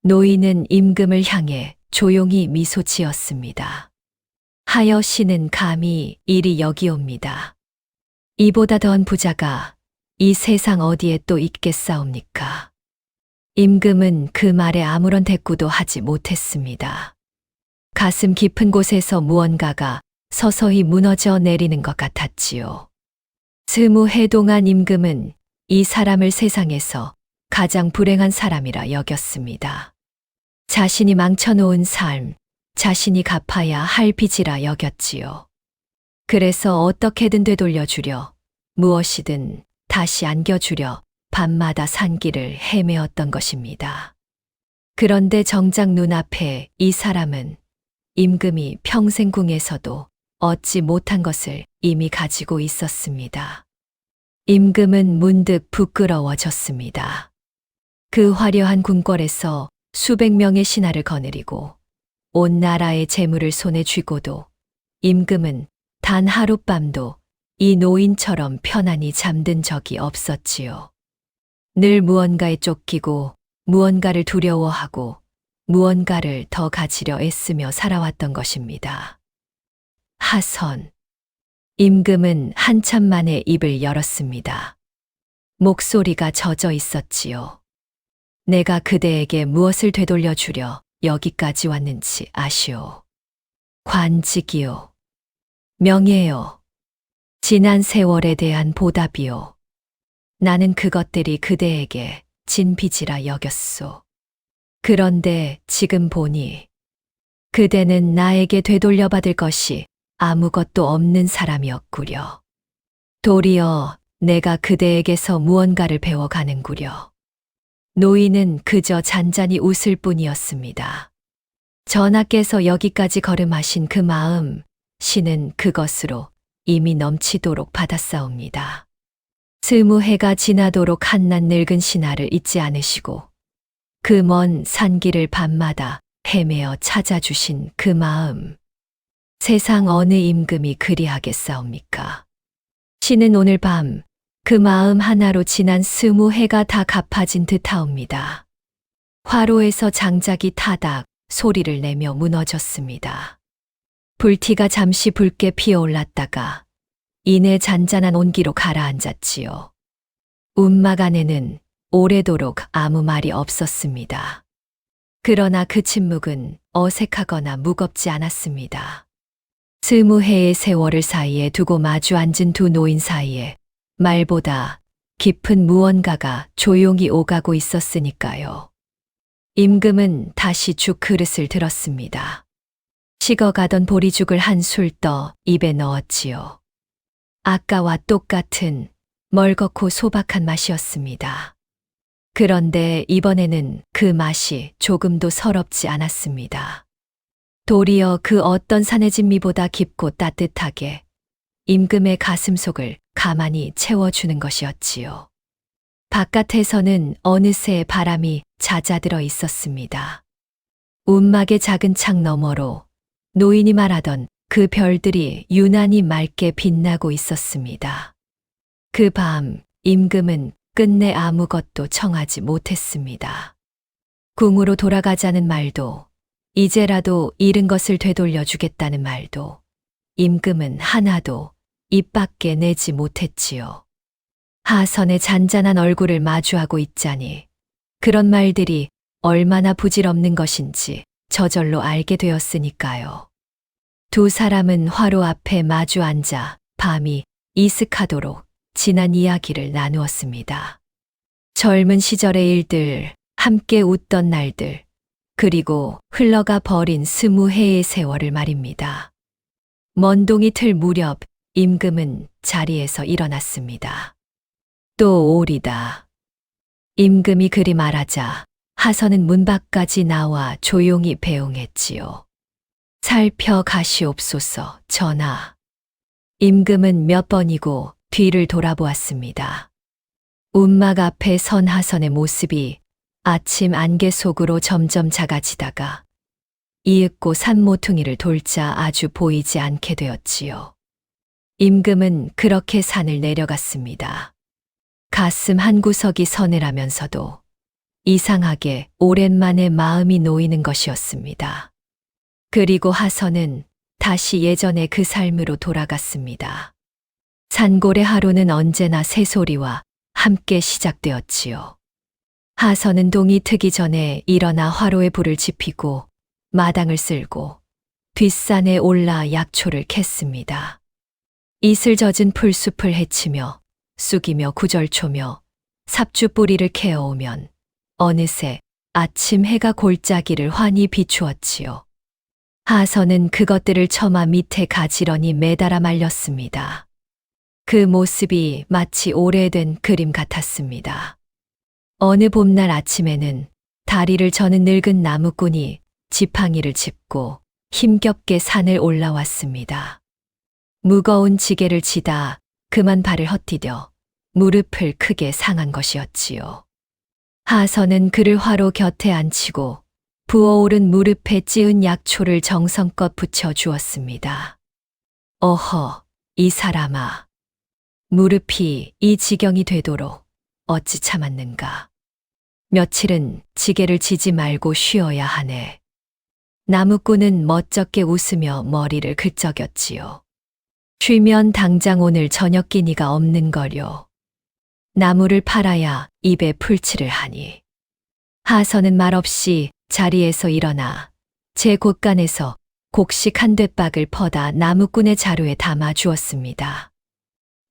노인은 임금을 향해 조용히 미소 지었습니다. 하여 신은 감히 이리 여기옵니다. 이보다 더한 부자가 이 세상 어디에 또 있겠사옵니까? 임금은 그 말에 아무런 대꾸도 하지 못했습니다. 가슴 깊은 곳에서 무언가가 서서히 무너져 내리는 것 같았지요. 스무 해 동안 임금은 이 사람을 세상에서 가장 불행한 사람이라 여겼습니다. 자신이 망쳐놓은 삶, 자신이 갚아야 할 빚이라 여겼지요. 그래서 어떻게든 되돌려주려, 무엇이든 다시 안겨주려 밤마다 산길을 헤매었던 것입니다. 그런데 정작 눈앞에 이 사람은 임금이 평생 궁에서도 얻지 못한 것을 이미 가지고 있었습니다. 임금은 문득 부끄러워졌습니다. 그 화려한 궁궐에서 수백 명의 신하를 거느리고 온 나라의 재물을 손에 쥐고도 임금은 단 하룻밤도 이 노인처럼 편안히 잠든 적이 없었지요. 늘 무언가에 쫓기고 무언가를 두려워하고 무언가를 더 가지려 애쓰며 살아왔던 것입니다. 하선. 임금은 한참 만에 입을 열었습니다. 목소리가 젖어 있었지요. 내가 그대에게 무엇을 되돌려 주려 여기까지 왔는지 아시오. 관직이요. 명예요. 지난 세월에 대한 보답이요. 나는 그것들이 그대에게 진 빚이라 여겼소. 그런데 지금 보니 그대는 나에게 되돌려받을 것이 아무것도 없는 사람이었구려. 도리어 내가 그대에게서 무언가를 배워가는구려. 노인은 그저 잔잔히 웃을 뿐이었습니다. 전하께서 여기까지 걸음하신 그 마음, 신은 그것으로 이미 넘치도록 받았사옵니다. 20해가 지나도록 한낱 늙은 신하를 잊지 않으시고 그 먼 산길을 밤마다 헤매어 찾아주신 그 마음. 세상 어느 임금이 그리하겠사옵니까? 신은 오늘 밤 그 마음 하나로 지난 20해가 다 갚아진 듯하옵니다. 화로에서 장작이 타닥 소리를 내며 무너졌습니다. 불티가 잠시 붉게 피어올랐다가 이내 잔잔한 온기로 가라앉았지요. 움막 안에는 오래도록 아무 말이 없었습니다. 그러나 그 침묵은 어색하거나 무겁지 않았습니다. 20해의 세월을 사이에 두고 마주 앉은 두 노인 사이에 말보다 깊은 무언가가 조용히 오가고 있었으니까요. 임금은 다시 죽 그릇을 들었습니다. 식어가던 보리죽을 한 술 떠 입에 넣었지요. 아까와 똑같은 멀겋고 소박한 맛이었습니다. 그런데 이번에는 그 맛이 조금도 서럽지 않았습니다. 도리어 그 어떤 산해진미보다 깊고 따뜻하게 임금의 가슴속을 가만히 채워주는 것이었지요. 바깥에서는 어느새 바람이 잦아들어 있었습니다. 움막의 작은 창 너머로 노인이 말하던 그 별들이 유난히 맑게 빛나고 있었습니다. 그 밤 임금은 끝내 아무것도 청하지 못했습니다. 궁으로 돌아가자는 말도 이제라도 잃은 것을 되돌려 주겠다는 말도 임금은 하나도 입 밖에 내지 못했지요. 하선의 잔잔한 얼굴을 마주하고 있자니 그런 말들이 얼마나 부질없는 것인지 저절로 알게 되었으니까요. 두 사람은 화로 앞에 마주 앉아 밤이 이슥하도록 지난 이야기를 나누었습니다. 젊은 시절의 일들, 함께 웃던 날들, 그리고 흘러가 버린 20해의 세월을 말입니다. 먼동이 틀 무렵 임금은 자리에서 일어났습니다. 또 오리다. 임금이 그리 말하자 하선은 문 밖까지 나와 조용히 배웅했지요. 살펴가시옵소서, 전하. 임금은 몇 번이고 뒤를 돌아보았습니다. 움막 앞에 선 하선의 모습이 아침 안개 속으로 점점 작아지다가 이윽고 산모퉁이를 돌자 아주 보이지 않게 되었지요. 임금은 그렇게 산을 내려갔습니다. 가슴 한구석이 서늘하면서도 이상하게 오랜만에 마음이 놓이는 것이었습니다. 그리고 하선은 다시 예전의 그 삶으로 돌아갔습니다. 산골의 하루는 언제나 새소리와 함께 시작되었지요. 하선은 동이 트기 전에 일어나 화로에 불을 지피고 마당을 쓸고 뒷산에 올라 약초를 캤습니다. 이슬 젖은 풀숲을 헤치며 쑥이며 구절초며 삽주 뿌리를 캐어오면 어느새 아침 해가 골짜기를 환히 비추었지요. 하선은 그것들을 처마 밑에 가지런히 매달아 말렸습니다. 그 모습이 마치 오래된 그림 같았습니다. 어느 봄날 아침에는 다리를 저는 늙은 나무꾼이 지팡이를 짚고 힘겹게 산을 올라왔습니다. 무거운 지게를 지다 그만 발을 헛디뎌 무릎을 크게 상한 것이었지요. 하선은 그를 화로 곁에 앉히고 부어오른 무릎에 찌은 약초를 정성껏 붙여 주었습니다. 어허, 이 사람아. 무릎이 이 지경이 되도록 어찌 참았는가. 며칠은 지게를 지지 말고 쉬어야 하네. 나무꾼은 멋쩍게 웃으며 머리를 긁적였지요. 쉬면 당장 오늘 저녁 끼니가 없는 거려. 나무를 팔아야 입에 풀칠을 하니. 하선은 말없이 자리에서 일어나 제 곳간에서 곡식 한 뙑박을 퍼다 나무꾼의 자루에 담아 주었습니다.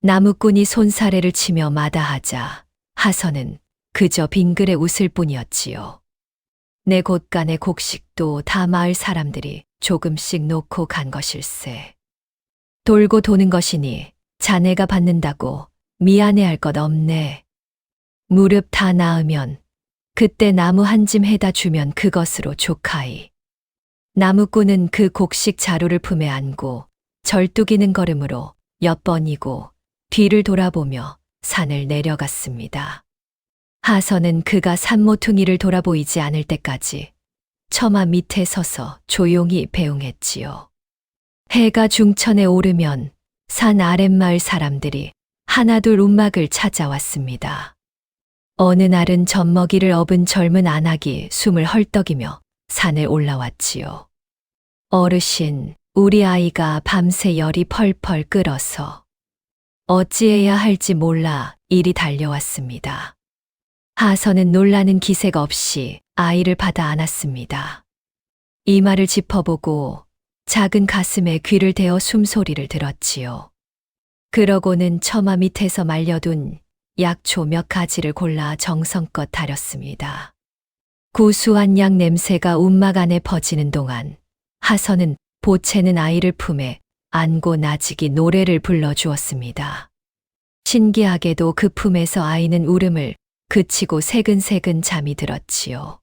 나무꾼이 손사래를 치며 마다하자 하선은 그저 빙그레 웃을 뿐이었지요. 내 곳간의 곡식도 다 마을 사람들이 조금씩 놓고 간 것일세. 돌고 도는 것이니 자네가 받는다고 미안해할 것 없네. 무릎 다 나으면 그때 나무 한 짐 해다 주면 그것으로 족하이. 나무꾼은 그 곡식 자루를 품에 안고 절뚝이는 걸음으로 몇 번이고 뒤를 돌아보며 산을 내려갔습니다. 하선은 그가 산모퉁이를 돌아보이지 않을 때까지 처마 밑에 서서 조용히 배웅했지요. 해가 중천에 오르면 산 아랫마을 사람들이 하나둘 움막을 찾아왔습니다. 어느 날은 젖먹이를 업은 젊은 아낙이 숨을 헐떡이며 산을 올라왔지요. 어르신, 우리 아이가 밤새 열이 펄펄 끓어서 어찌해야 할지 몰라 이리 달려왔습니다. 하선은 놀라는 기색 없이 아이를 받아 안았습니다. 이마를 짚어보고 작은 가슴에 귀를 대어 숨소리를 들었지요. 그러고는 처마 밑에서 말려둔 약초 몇 가지를 골라 정성껏 다렸습니다. 구수한 약 냄새가 움막 안에 퍼지는 동안 하선은 보채는 아이를 품에 안고 나직이 노래를 불러주었습니다. 신기하게도 그 품에서 아이는 울음을 그치고 새근새근 잠이 들었지요.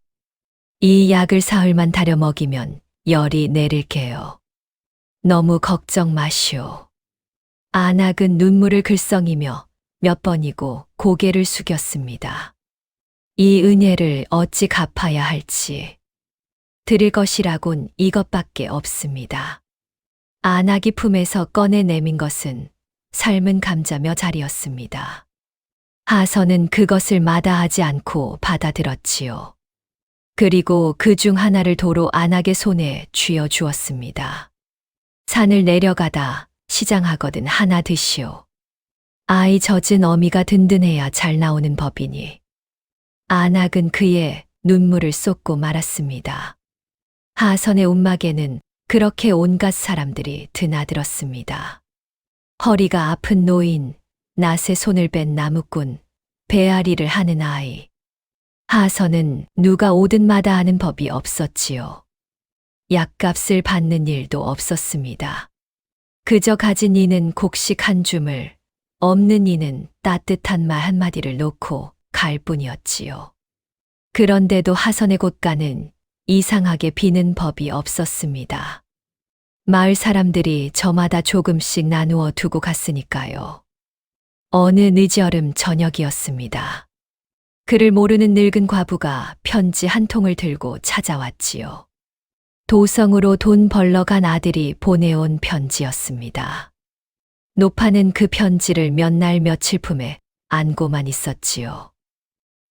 이 약을 사흘만 다려 먹이면 열이 내릴게요. 너무 걱정 마시오. 아낙은 눈물을 글썽이며 몇 번이고 고개를 숙였습니다. 이 은혜를 어찌 갚아야 할지. 드릴 것이라곤 이것밖에 없습니다. 아낙이 품에서 꺼내 내민 것은 삶은 감자 몇 알이었습니다. 하선은 그것을 마다하지 않고 받아들었지요. 그리고 그 중 하나를 도로 아낙의 손에 쥐어 주었습니다. 산을 내려가다 시장하거든 하나 드시오. 아이 젖은 어미가 든든해야 잘 나오는 법이니. 아낙은 그의 눈물을 쏟고 말았습니다. 하선의 움막에는 그렇게 온갖 사람들이 드나들었습니다. 허리가 아픈 노인, 낫에 손을 뺀 나무꾼, 배앓이를 하는 아이. 하선은 누가 오든 마다하는 법이 없었지요. 약값을 받는 일도 없었습니다. 그저 가진 이는 곡식 한 줌을, 없는 이는 따뜻한 말 한마디를 놓고 갈 뿐이었지요. 그런데도 하선의 곳간은 이상하게 비는 법이 없었습니다. 마을 사람들이 저마다 조금씩 나누어 두고 갔으니까요. 어느 늦여름 저녁이었습니다. 그를 모르는 늙은 과부가 편지 한 통을 들고 찾아왔지요. 도성으로 돈 벌러 간 아들이 보내온 편지였습니다. 노파는 그 편지를 몇 날 며칠 품에 안고만 있었지요.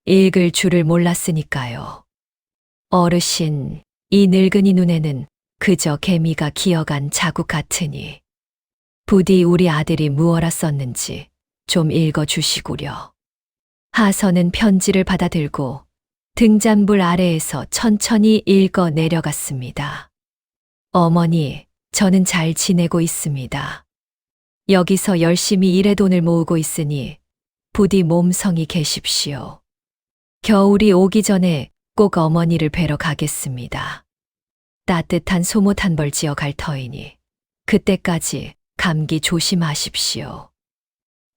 읽을 줄을 몰랐으니까요. 어르신, 이 늙은이 눈에는 그저 개미가 기어간 자국 같으니 부디 우리 아들이 무어라 썼는지 좀 읽어주시구려. 하선은 편지를 받아들고 등잔불 아래에서 천천히 읽어 내려갔습니다. 어머니, 저는 잘 지내고 있습니다. 여기서 열심히 일해 돈을 모으고 있으니 부디 몸성이 계십시오. 겨울이 오기 전에 꼭 어머니를 뵈러 가겠습니다. 따뜻한 소못 한 벌 지어 갈 터이니 그때까지 감기 조심하십시오.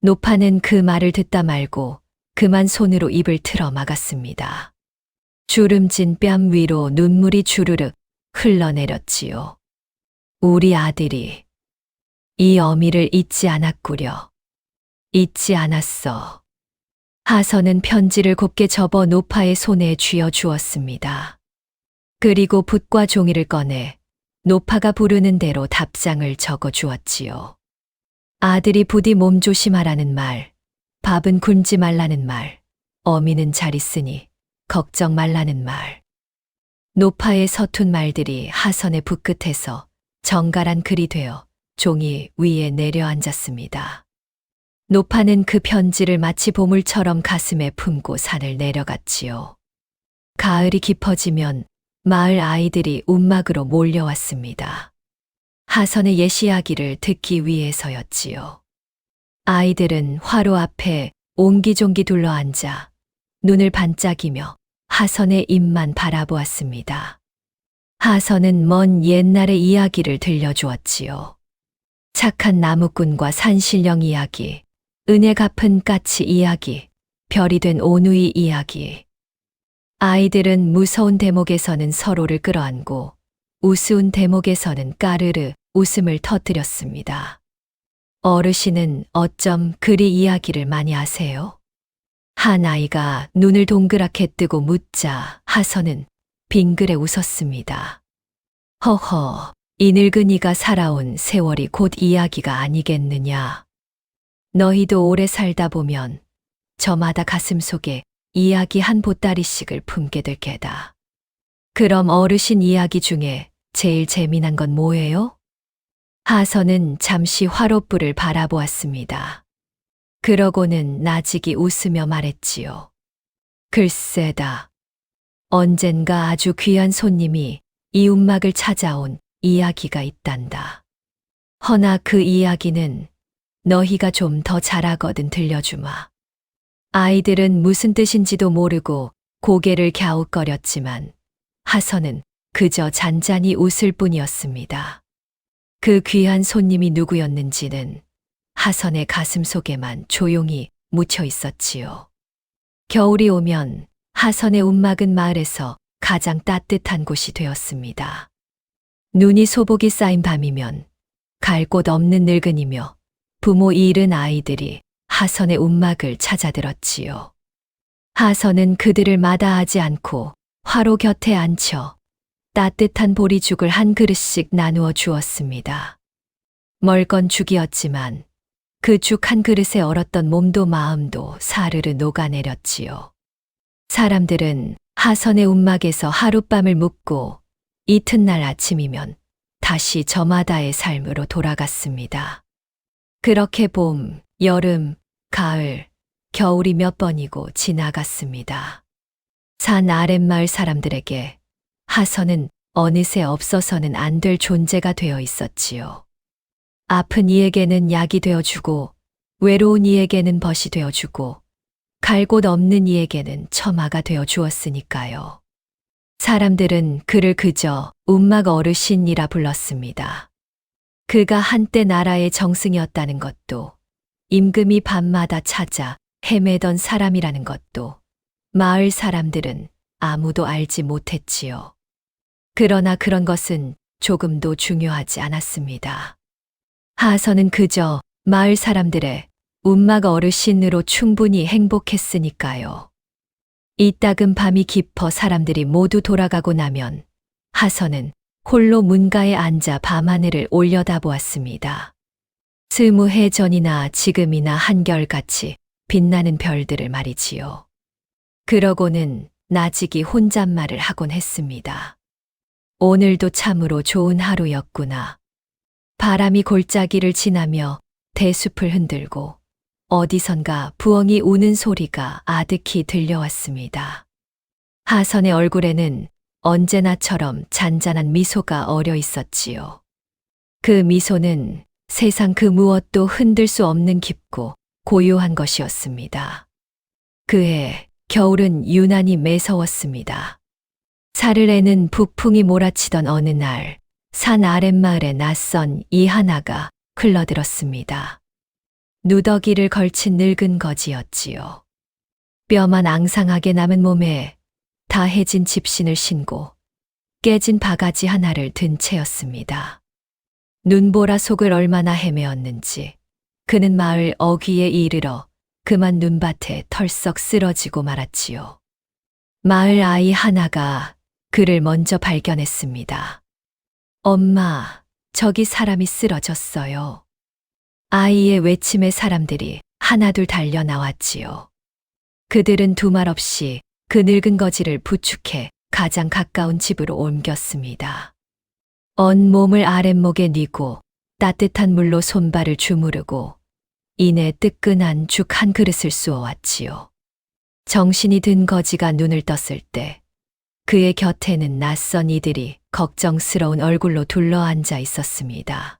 노파는 그 말을 듣다 말고 그만 손으로 입을 틀어 막았습니다. 주름진 뺨 위로 눈물이 주르륵 흘러내렸지요. 우리 아들이 이 어미를 잊지 않았구려. 잊지 않았어. 하선은 편지를 곱게 접어 노파의 손에 쥐어 주었습니다. 그리고 붓과 종이를 꺼내 노파가 부르는 대로 답장을 적어 주었지요. 아들이 부디 몸조심하라는 말, 밥은 굶지 말라는 말, 어미는 잘 있으니 걱정 말라는 말. 노파의 서툰 말들이 하선의 붓끝에서 정갈한 글이 되어 종이 위에 내려앉았습니다. 노파는 그 편지를 마치 보물처럼 가슴에 품고 산을 내려갔지요. 가을이 깊어지면 마을 아이들이 움막으로 몰려왔습니다. 하선의 옛 이야기를 듣기 위해서였지요. 아이들은 화로 앞에 옹기종기 둘러앉아 눈을 반짝이며 하선의 입만 바라보았습니다. 하선은 먼 옛날의 이야기를 들려주었지요. 착한 나무꾼과 산신령 이야기, 은혜 갚은 까치 이야기, 별이 된 오누이 이야기. 아이들은 무서운 대목에서는 서로를 끌어안고 우스운 대목에서는 까르르 웃음을 터뜨렸습니다. 어르신은 어쩜 그리 이야기를 많이 하세요? 한 아이가 눈을 동그랗게 뜨고 묻자 하선은 빙그레 웃었습니다. 허허, 이 늙은이가 살아온 세월이 곧 이야기가 아니겠느냐. 너희도 오래 살다 보면 저마다 가슴속에 이야기 한 보따리씩을 품게 될 게다. 그럼 어르신 이야기 중에 제일 재미난 건 뭐예요? 하선은 잠시 화롯불을 바라보았습니다. 그러고는 나직이 웃으며 말했지요. 글쎄다. 언젠가 아주 귀한 손님이 이 움막을 찾아온 이야기가 있단다. 허나 그 이야기는 너희가 좀 더 잘하거든 들려주마. 아이들은 무슨 뜻인지도 모르고 고개를 갸웃거렸지만 하선은 그저 잔잔히 웃을 뿐이었습니다. 그 귀한 손님이 누구였는지는 하선의 가슴 속에만 조용히 묻혀 있었지요. 겨울이 오면 하선의 움막은 마을에서 가장 따뜻한 곳이 되었습니다. 눈이 소복이 쌓인 밤이면 갈 곳 없는 늙은이며 부모 잃은 아이들이 하선의 움막을 찾아들었지요. 하선은 그들을 마다하지 않고 화로 곁에 앉혀 따뜻한 보리죽을 한 그릇씩 나누어 주었습니다. 멀건 죽이었지만 그 죽 한 그릇에 얼었던 몸도 마음도 사르르 녹아내렸지요. 사람들은 하선의 움막에서 하룻밤을 묵고 이튿날 아침이면 다시 저마다의 삶으로 돌아갔습니다. 그렇게 봄, 여름, 가을, 겨울이 몇 번이고 지나갔습니다. 산 아랫마을 사람들에게 하선은 어느새 없어서는 안 될 존재가 되어 있었지요. 아픈 이에게는 약이 되어주고 외로운 이에게는 벗이 되어주고 갈 곳 없는 이에게는 처마가 되어 주었으니까요. 사람들은 그를 그저 움막 어르신이라 불렀습니다. 그가 한때 나라의 정승이었다는 것도 임금이 밤마다 찾아 헤매던 사람이라는 것도 마을 사람들은 아무도 알지 못했지요. 그러나 그런 것은 조금도 중요하지 않았습니다. 하선은 그저 마을 사람들의 움막 어르신으로 충분히 행복했으니까요. 이따금 밤이 깊어 사람들이 모두 돌아가고 나면 하선은 홀로 문가에 앉아 밤하늘을 올려다보았습니다. 20해 전이나 지금이나 한결같이 빛나는 별들을 말이지요. 그러고는 나직이 혼잣말을 하곤 했습니다. 오늘도 참으로 좋은 하루였구나. 바람이 골짜기를 지나며 대숲을 흔들고 어디선가 부엉이 우는 소리가 아득히 들려왔습니다. 하선의 얼굴에는 언제나처럼 잔잔한 미소가 어려 있었지요. 그 미소는 세상 그 무엇도 흔들 수 없는 깊고 고요한 것이었습니다. 그해 겨울은 유난히 매서웠습니다. 사르레는 북풍이 몰아치던 어느 날 산 아랫마을에 낯선 이 하나가 흘러들었습니다. 누더기를 걸친 늙은 거지였지요. 뼈만 앙상하게 남은 몸에 다해진 집신을 신고 깨진 바가지 하나를 든 채였습니다. 눈보라 속을 얼마나 헤매었는지 그는 마을 어귀에 이르러 그만 눈밭에 털썩 쓰러지고 말았지요. 마을 아이 하나가 그를 먼저 발견했습니다. 엄마, 저기 사람이 쓰러졌어요. 아이의 외침에 사람들이 하나둘 달려 나왔지요. 그들은 두말 없이 그 늙은 거지를 부축해 가장 가까운 집으로 옮겼습니다. 언 몸을 아랫목에 뉘고 따뜻한 물로 손발을 주무르고 이내 뜨끈한 죽 한 그릇을 쑤어왔지요. 정신이 든 거지가 눈을 떴을 때 그의 곁에는 낯선 이들이 걱정스러운 얼굴로 둘러앉아 있었습니다.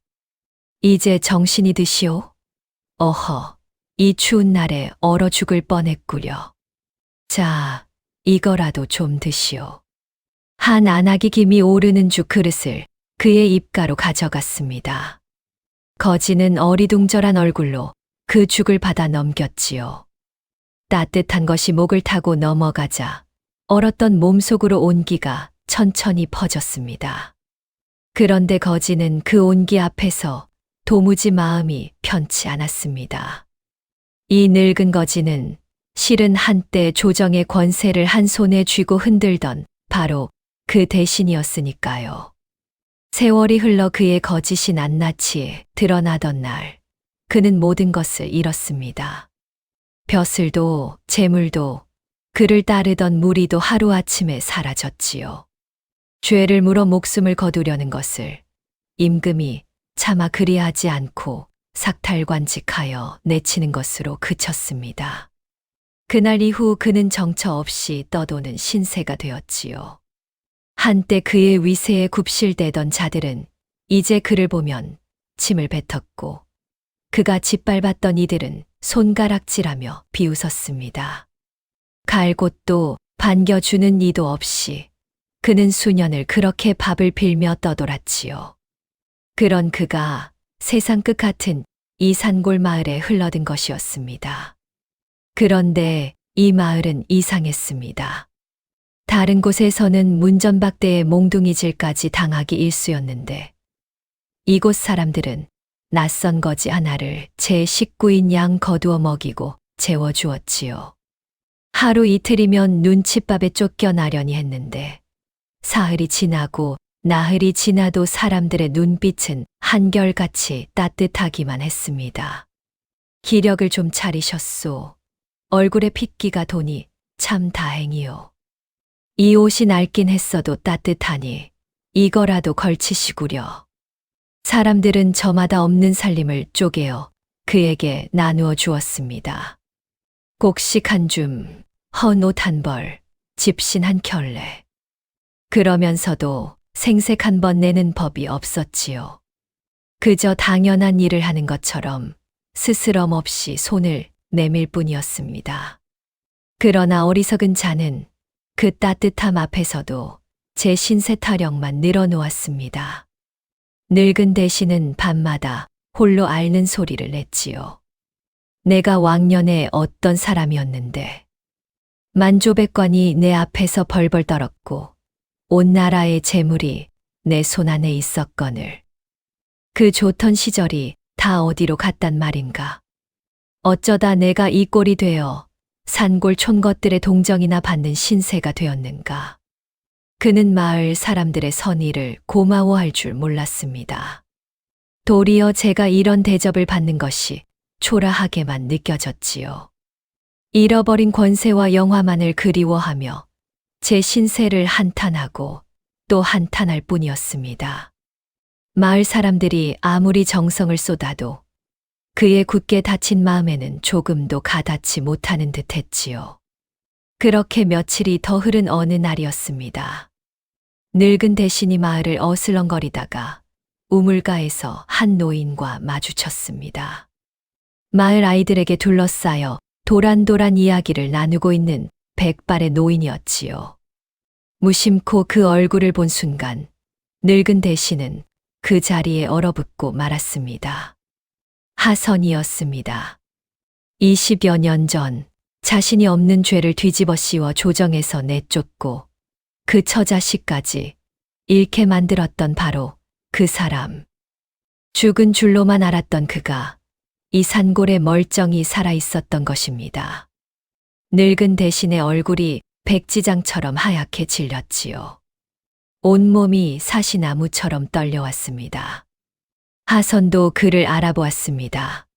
이제 정신이 드시오? 어허, 이 추운 날에 얼어 죽을 뻔했구려. 자, 이거라도 좀 드시오. 한 안하기 김이 오르는 죽 그릇을 그의 입가로 가져갔습니다. 거지는 어리둥절한 얼굴로 그 죽을 받아 넘겼지요. 따뜻한 것이 목을 타고 넘어가자 얼었던 몸속으로 온기가 천천히 퍼졌습니다. 그런데 거지는 그 온기 앞에서 도무지 마음이 편치 않았습니다. 이 늙은 거지는 실은 한때 조정의 권세를 한 손에 쥐고 흔들던 바로 그 대신이었으니까요. 세월이 흘러 그의 거짓이 낱낱이 드러나던 날, 그는 모든 것을 잃었습니다. 벼슬도 재물도 그를 따르던 무리도 하루아침에 사라졌지요. 죄를 물어 목숨을 거두려는 것을 임금이 차마 그리하지 않고 삭탈관직하여 내치는 것으로 그쳤습니다. 그날 이후 그는 정처 없이 떠도는 신세가 되었지요. 한때 그의 위세에 굽실대던 자들은 이제 그를 보면 침을 뱉었고 그가 짓밟았던 이들은 손가락질하며 비웃었습니다. 갈 곳도 반겨주는 이도 없이 그는 수년을 그렇게 밥을 빌며 떠돌았지요. 그런 그가 세상 끝 같은 이 산골 마을에 흘러든 것이었습니다. 그런데 이 마을은 이상했습니다. 다른 곳에서는 문전박대의 몽둥이질까지 당하기 일쑤였는데 이곳 사람들은 낯선 거지 하나를 제 식구인 양 거두어 먹이고 재워주었지요. 하루 이틀이면 눈칫밥에 쫓겨나려니 했는데 사흘이 지나고 나흘이 지나도 사람들의 눈빛은 한결같이 따뜻하기만 했습니다. 기력을 좀 차리셨소. 얼굴에 핏기가 도니 참 다행이요. 이 옷이 낡긴 했어도 따뜻하니 이거라도 걸치시구려. 사람들은 저마다 없는 살림을 쪼개어 그에게 나누어 주었습니다. 곡식 한 줌, 헌 옷 한 벌, 집신 한 켤레. 그러면서도 생색 한 번 내는 법이 없었지요. 그저 당연한 일을 하는 것처럼 스스럼 없이 손을 내밀 뿐이었습니다. 그러나 어리석은 자는 그 따뜻함 앞에서도 제 신세 타령만 늘어놓았습니다. 늙은 대신은 밤마다 홀로 앓는 소리를 냈지요. 내가 왕년에 어떤 사람이었는데 만조백관이 내 앞에서 벌벌 떨었고 온 나라의 재물이 내 손안에 있었거늘 그 좋던 시절이 다 어디로 갔단 말인가. 어쩌다 내가 이 꼴이 되어 산골 촌것들의 동정이나 받는 신세가 되었는가. 그는 마을 사람들의 선의를 고마워할 줄 몰랐습니다. 도리어 제가 이런 대접을 받는 것이 초라하게만 느껴졌지요. 잃어버린 권세와 영화만을 그리워하며 제 신세를 한탄하고 또 한탄할 뿐이었습니다. 마을 사람들이 아무리 정성을 쏟아도 그의 굳게 닫힌 마음에는 조금도 가닿지 못하는 듯 했지요. 그렇게 며칠이 더 흐른 어느 날이었습니다. 늙은 대신이 마을을 어슬렁거리다가 우물가에서 한 노인과 마주쳤습니다. 마을 아이들에게 둘러싸여 도란도란 이야기를 나누고 있는 백발의 노인이었지요. 무심코 그 얼굴을 본 순간 늙은 대신은 그 자리에 얼어붙고 말았습니다. 하선이었습니다. 20여 년 전 자신이 없는 죄를 뒤집어 씌워 조정에서 내쫓고 그 처자식까지 잃게 만들었던 바로 그 사람. 죽은 줄로만 알았던 그가 이 산골에 멀쩡히 살아 있었던 것입니다. 늙은 대신의 얼굴이 백지장처럼 하얗게 질렸지요. 온몸이 사시나무처럼 떨려왔습니다. 하선도 그를 알아보았습니다.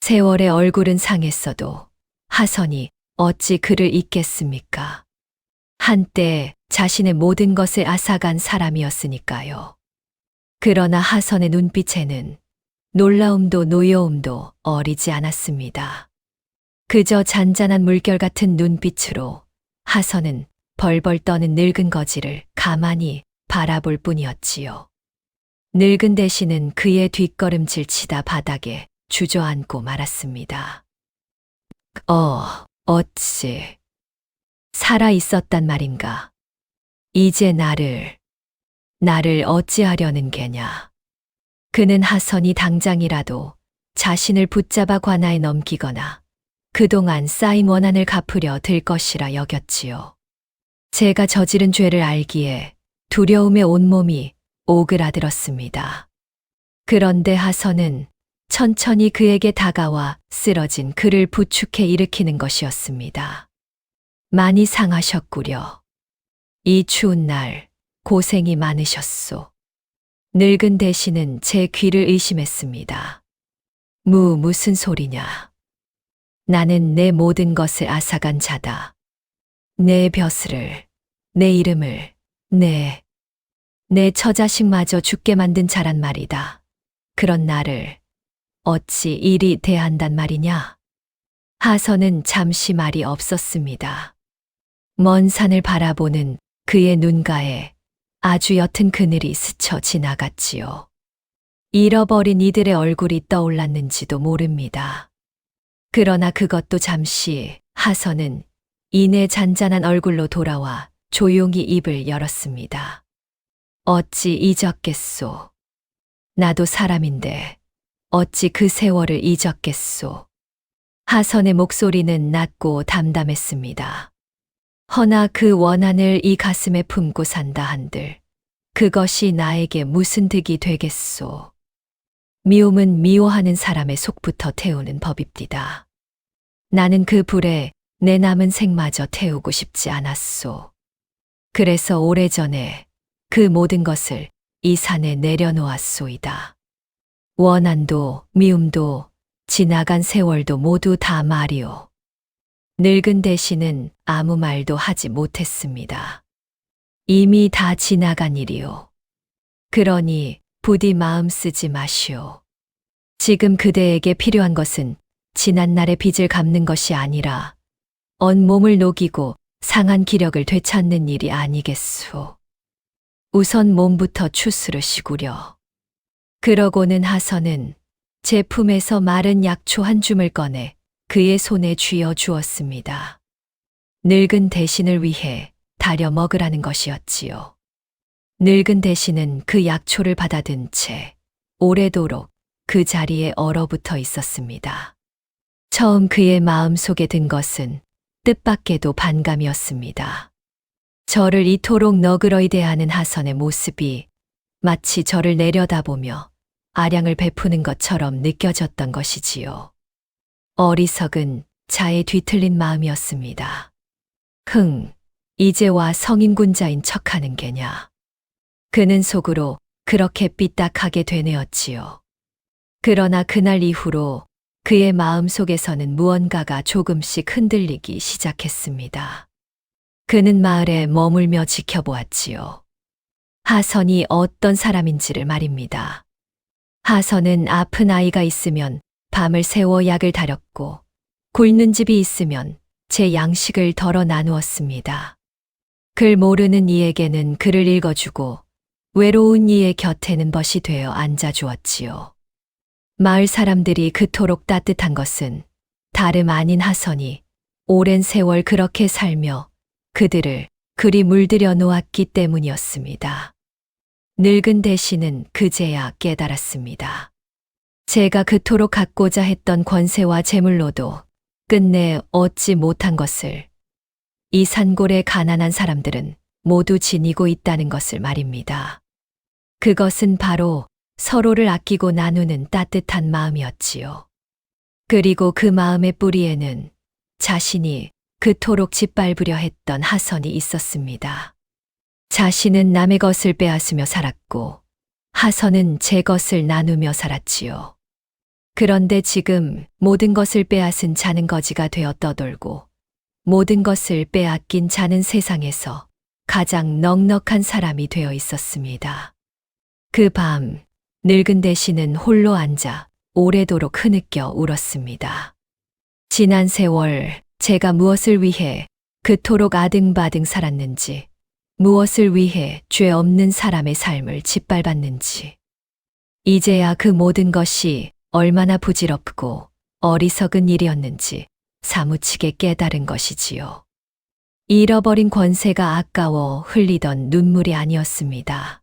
세월의 얼굴은 상했어도 하선이 어찌 그를 잊겠습니까? 한때 자신의 모든 것을 앗아간 사람이었으니까요. 그러나 하선의 눈빛에는 놀라움도 노여움도 어리지 않았습니다. 그저 잔잔한 물결 같은 눈빛으로 하선은 벌벌 떠는 늙은 거지를 가만히 바라볼 뿐이었지요. 늙은 대신은 그의 뒷걸음질 치다 바닥에 주저앉고 말았습니다. 어찌 살아 있었단 말인가? 이제 나를 어찌하려는 게냐? 그는 하선이 당장이라도 자신을 붙잡아 관아에 넘기거나 그동안 쌓인 원한을 갚으려 들 것이라 여겼지요. 제가 저지른 죄를 알기에 두려움에 온몸이 오그라들었습니다. 그런데 하선은 천천히 그에게 다가와 쓰러진 그를 부축해 일으키는 것이었습니다. 많이 상하셨구려. 이 추운 날 고생이 많으셨소. 늙은 대신은 제 귀를 의심했습니다. 무슨 소리냐. 나는 내 모든 것을 앗아간 자다. 내 벼슬을, 내 이름을, 내 처자식마저 죽게 만든 자란 말이다. 그런 나를 어찌 이리 대한단 말이냐? 하선은 잠시 말이 없었습니다. 먼 산을 바라보는 그의 눈가에 아주 옅은 그늘이 스쳐 지나갔지요. 잃어버린 이들의 얼굴이 떠올랐는지도 모릅니다. 그러나 그것도 잠시 하선은 이내 잔잔한 얼굴로 돌아와 조용히 입을 열었습니다. 어찌 잊었겠소. 나도 사람인데 어찌 그 세월을 잊었겠소. 하선의 목소리는 낮고 담담했습니다. 허나 그 원한을 이 가슴에 품고 산다 한들 그것이 나에게 무슨 득이 되겠소. 미움은 미워하는 사람의 속부터 태우는 법입디다. 나는 그 불에 내 남은 생마저 태우고 싶지 않았소. 그래서 오래전에 그 모든 것을 이 산에 내려놓았소이다. 원한도 미움도 지나간 세월도 모두 다 말이오. 늙은 대신은 아무 말도 하지 못했습니다. 이미 다 지나간 일이오. 그러니 부디 마음 쓰지 마시오. 지금 그대에게 필요한 것은 지난날의 빚을 갚는 것이 아니라 온몸을 녹이고 상한 기력을 되찾는 일이 아니겠소. 우선 몸부터 추스르시구려. 그러고는 하선은 제 품에서 마른 약초 한 줌을 꺼내 그의 손에 쥐어 주었습니다. 늙은 대신을 위해 다려 먹으라는 것이었지요. 늙은 대신은 그 약초를 받아든 채 오래도록 그 자리에 얼어붙어 있었습니다. 처음 그의 마음속에 든 것은 뜻밖에도 반감이었습니다. 저를 이토록 너그러이 대하는 하선의 모습이 마치 저를 내려다보며 아량을 베푸는 것처럼 느껴졌던 것이지요. 어리석은 자의 뒤틀린 마음이었습니다. 이제 와 성인군자인 척하는 게냐. 그는 속으로 그렇게 삐딱하게 되뇌었지요. 그러나 그날 이후로 그의 마음속에서는 무언가가 조금씩 흔들리기 시작했습니다. 그는 마을에 머물며 지켜보았지요. 하선이 어떤 사람인지를 말입니다. 하선은 아픈 아이가 있으면 밤을 새워 약을 다렸고 굶는 집이 있으면 제 양식을 덜어 나누었습니다. 글 모르는 이에게는 글을 읽어주고 외로운 이의 곁에는 벗이 되어 앉아주었지요. 마을 사람들이 그토록 따뜻한 것은 다름 아닌 하선이 오랜 세월 그렇게 살며 그들을 그리 물들여 놓았기 때문이었습니다. 늙은 대신은 그제야 깨달았습니다. 제가 그토록 갖고자 했던 권세와 재물로도 끝내 얻지 못한 것을 이 산골의 가난한 사람들은 모두 지니고 있다는 것을 말입니다. 그것은 바로 서로를 아끼고 나누는 따뜻한 마음이었지요. 그리고 그 마음의 뿌리에는 자신이 그토록 짓밟으려 했던 하선이 있었습니다. 자신은 남의 것을 빼앗으며 살았고 하선은 제 것을 나누며 살았지요. 그런데 지금 모든 것을 빼앗은 자는 거지가 되어 떠돌고 모든 것을 빼앗긴 자는 세상에서 가장 넉넉한 사람이 되어 있었습니다. 그 밤 늙은 대신은 홀로 앉아 오래도록 흐느껴 울었습니다. 지난 세월 제가 무엇을 위해 그토록 아등바등 살았는지, 무엇을 위해 죄 없는 사람의 삶을 짓밟았는지, 이제야 그 모든 것이 얼마나 부질없고 어리석은 일이었는지 사무치게 깨달은 것이지요. 잃어버린 권세가 아까워 흘리던 눈물이 아니었습니다.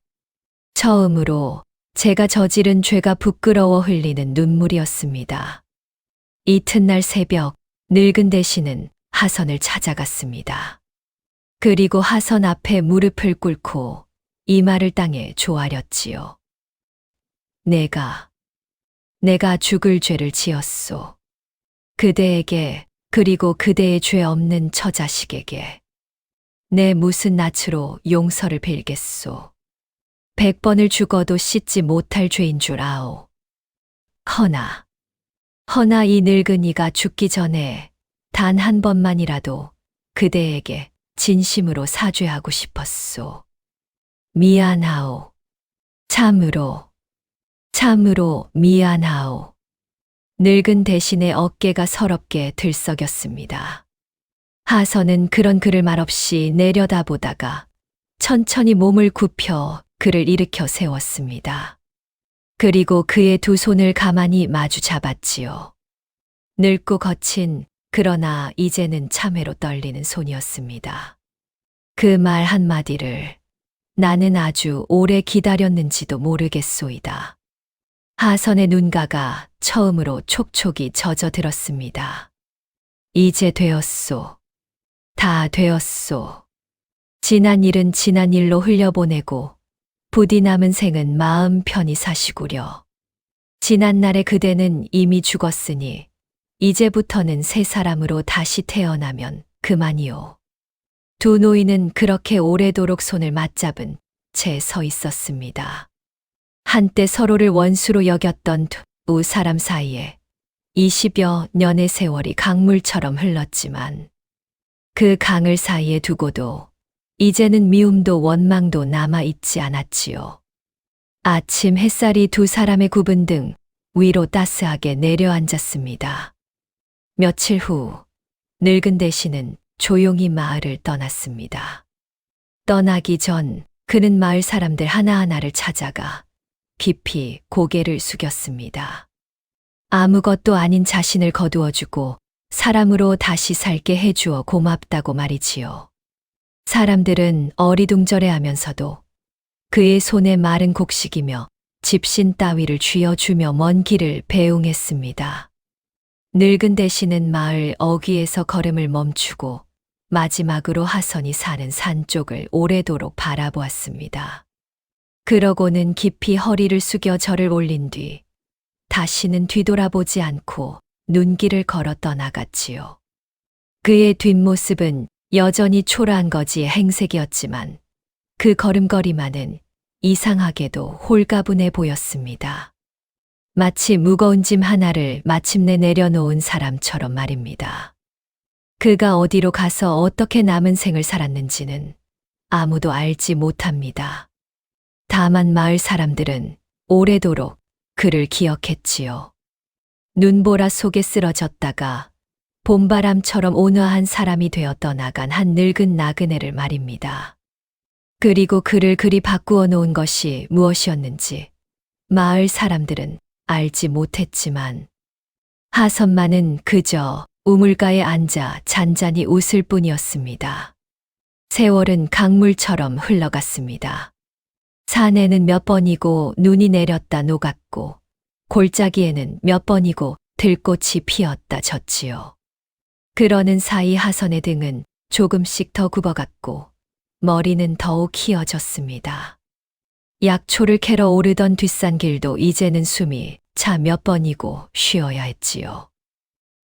처음으로 제가 저지른 죄가 부끄러워 흘리는 눈물이었습니다. 이튿날 새벽 늙은 대신은 하선을 찾아갔습니다. 그리고 하선 앞에 무릎을 꿇고 이마를 땅에 조아렸지요. 내가 죽을 죄를 지었소. 그대에게 그리고 그대의 죄 없는 처자식에게 내 무슨 낯으로 용서를 빌겠소. 100번을 죽어도 씻지 못할 죄인 줄 아오. 허나 이 늙은이가 죽기 전에 단 한 번만이라도 그대에게 진심으로 사죄하고 싶었소. 미안하오. 참으로 미안하오. 늙은 대신의 어깨가 서럽게 들썩였습니다. 하선은 그런 그를 말없이 내려다보다가 천천히 몸을 굽혀 그를 일으켜 세웠습니다. 그리고 그의 두 손을 가만히 마주 잡았지요. 늙고 거친 그러나 이제는 참회로 떨리는 손이었습니다. 그 말 한마디를 나는 아주 오래 기다렸는지도 모르겠소이다. 하선의 눈가가 처음으로 촉촉이 젖어들었습니다. 이제 되었소. 다 되었소. 지난 일은 지난 일로 흘려보내고 부디 남은 생은 마음 편히 사시구려. 지난날의 그대는 이미 죽었으니 이제부터는 새 사람으로 다시 태어나면 그만이오. 두 노인은 그렇게 오래도록 손을 맞잡은 채 서 있었습니다. 한때 서로를 원수로 여겼던 두 사람 사이에 20여 년의 세월이 강물처럼 흘렀지만 그 강을 사이에 두고도 이제는 미움도 원망도 남아있지 않았지요. 아침 햇살이 두 사람의 구분 등 위로 따스하게 내려앉았습니다. 며칠 후 늙은 대신은 조용히 마을을 떠났습니다. 떠나기 전 그는 마을 사람들 하나하나를 찾아가 깊이 고개를 숙였습니다. 아무것도 아닌 자신을 거두어주고 사람으로 다시 살게 해주어 고맙다고 말이지요. 사람들은 어리둥절해하면서도 그의 손에 마른 곡식이며 집신 따위를 쥐어주며 먼 길을 배웅했습니다. 늙은 대신은 마을 어귀에서 걸음을 멈추고 마지막으로 하선이 사는 산 쪽을 오래도록 바라보았습니다. 그러고는 깊이 허리를 숙여 절을 올린 뒤 다시는 뒤돌아보지 않고 눈길을 걸어 떠나갔지요. 그의 뒷모습은 여전히 초라한 거지의 행색이었지만 그 걸음걸이만은 이상하게도 홀가분해 보였습니다. 마치 무거운 짐 하나를 마침내 내려놓은 사람처럼 말입니다. 그가 어디로 가서 어떻게 남은 생을 살았는지는 아무도 알지 못합니다. 다만 마을 사람들은 오래도록 그를 기억했지요. 눈보라 속에 쓰러졌다가 봄바람처럼 온화한 사람이 되어 떠나간 한 늙은 나그네를 말입니다. 그리고 그를 그리 바꾸어 놓은 것이 무엇이었는지 마을 사람들은 알지 못했지만 하선만은 그저 우물가에 앉아 잔잔히 웃을 뿐이었습니다. 세월은 강물처럼 흘러갔습니다. 산에는 몇 번이고 눈이 내렸다 녹았고 골짜기에는 몇 번이고 들꽃이 피었다 졌지요. 그러는 사이 하선의 등은 조금씩 더 굽어갔고 머리는 더욱 희어졌습니다. 약초를 캐러 오르던 뒷산길도 이제는 숨이 차 몇 번이고 쉬어야 했지요.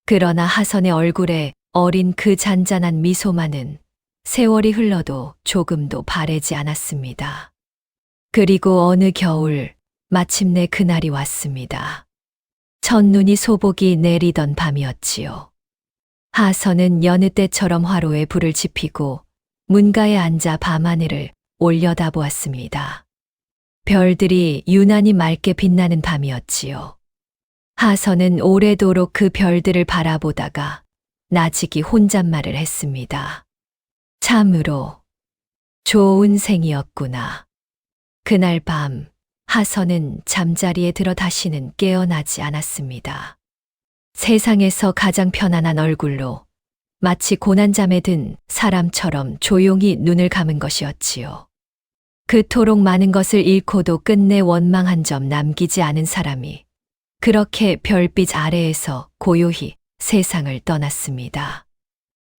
그러나 하선의 얼굴에 어린 그 잔잔한 미소만은 세월이 흘러도 조금도 바래지 않았습니다. 그리고 어느 겨울, 마침내 그날이 왔습니다. 첫눈이 소복이 내리던 밤이었지요. 하선은 여느 때처럼 화로에 불을 지피고 문가에 앉아 밤하늘을 올려다보았습니다. 별들이 유난히 맑게 빛나는 밤이었지요. 하선은 오래도록 그 별들을 바라보다가 나직이 혼잣말을 했습니다. 참으로 좋은 생이었구나. 그날 밤 하선은 잠자리에 들어 다시는 깨어나지 않았습니다. 세상에서 가장 편안한 얼굴로 마치 고난잠에 든 사람처럼 조용히 눈을 감은 것이었지요. 그토록 많은 것을 잃고도 끝내 원망한 점 남기지 않은 사람이 그렇게 별빛 아래에서 고요히 세상을 떠났습니다.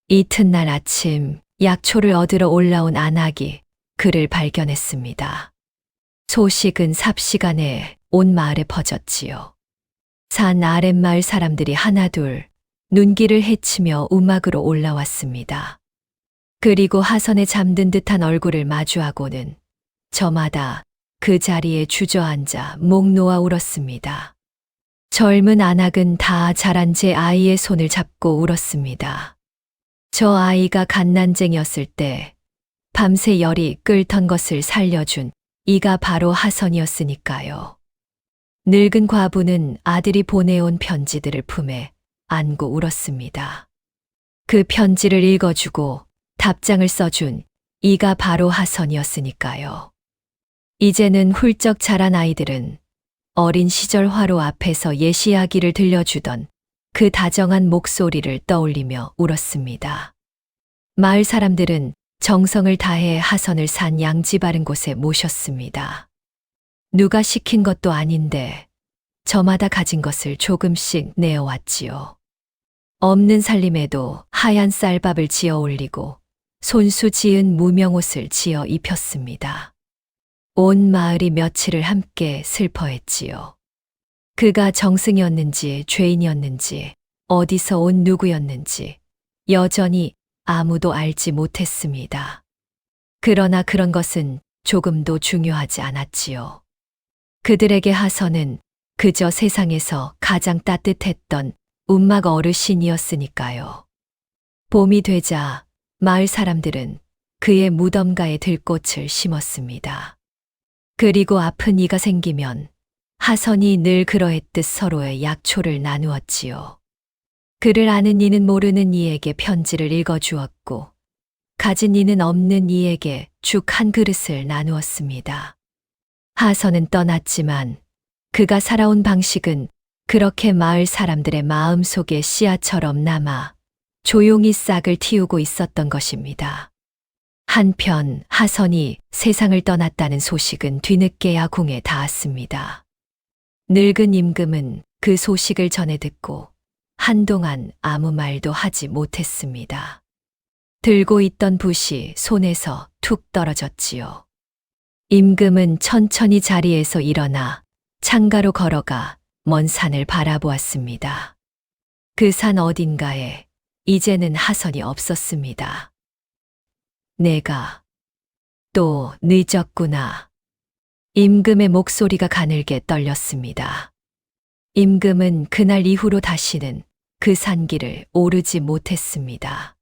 이튿날 아침 약초를 얻으러 올라온 안악이 그를 발견했습니다. 소식은 삽시간에 온 마을에 퍼졌지요. 산 아랫마을 사람들이 하나둘 눈길을 헤치며 우막으로 올라왔습니다. 그리고 하선의 잠든 듯한 얼굴을 마주하고는 저마다 그 자리에 주저앉아 목 놓아 울었습니다. 젊은 안악은 다 자란 제 아이의 손을 잡고 울었습니다. 저 아이가 갓난쟁이였을 때 밤새 열이 끓던 것을 살려준 이가 바로 하선이었으니까요. 늙은 과부는 아들이 보내온 편지들을 품에 안고 울었습니다. 그 편지를 읽어주고 답장을 써준 이가 바로 하선이었으니까요. 이제는 훌쩍 자란 아이들은 어린 시절 화로 앞에서 옛 이야기를 들려주던 그 다정한 목소리를 떠올리며 울었습니다. 마을 사람들은 정성을 다해 하선을 산 양지 바른 곳에 모셨습니다. 누가 시킨 것도 아닌데 저마다 가진 것을 조금씩 내어왔지요. 없는 살림에도 하얀 쌀밥을 지어 올리고 손수 지은 무명옷을 지어 입혔습니다. 온 마을이 며칠을 함께 슬퍼했지요. 그가 정승이었는지 죄인이었는지 어디서 온 누구였는지 여전히 아무도 알지 못했습니다. 그러나 그런 것은 조금도 중요하지 않았지요. 그들에게 하선은 그저 세상에서 가장 따뜻했던 움막 어르신이었으니까요. 봄이 되자 마을 사람들은 그의 무덤가에 들꽃을 심었습니다. 그리고 아픈 이가 생기면 하선이 늘 그러했듯 서로의 약초를 나누었지요. 그를 아는 이는 모르는 이에게 편지를 읽어주었고, 가진 이는 없는 이에게 죽 한 그릇을 나누었습니다. 하선은 떠났지만 그가 살아온 방식은 그렇게 마을 사람들의 마음 속에 씨앗처럼 남아 조용히 싹을 틔우고 있었던 것입니다. 한편 하선이 세상을 떠났다는 소식은 뒤늦게야 궁에 닿았습니다. 늙은 임금은 그 소식을 전해 듣고 한동안 아무 말도 하지 못했습니다. 들고 있던 붓이 손에서 툭 떨어졌지요. 임금은 천천히 자리에서 일어나 창가로 걸어가 먼 산을 바라보았습니다. 그 산 어딘가에 이제는 하선이 없었습니다. 내가 또 늦었구나. 임금의 목소리가 가늘게 떨렸습니다. 임금은 그날 이후로 다시는 그 산길을 오르지 못했습니다.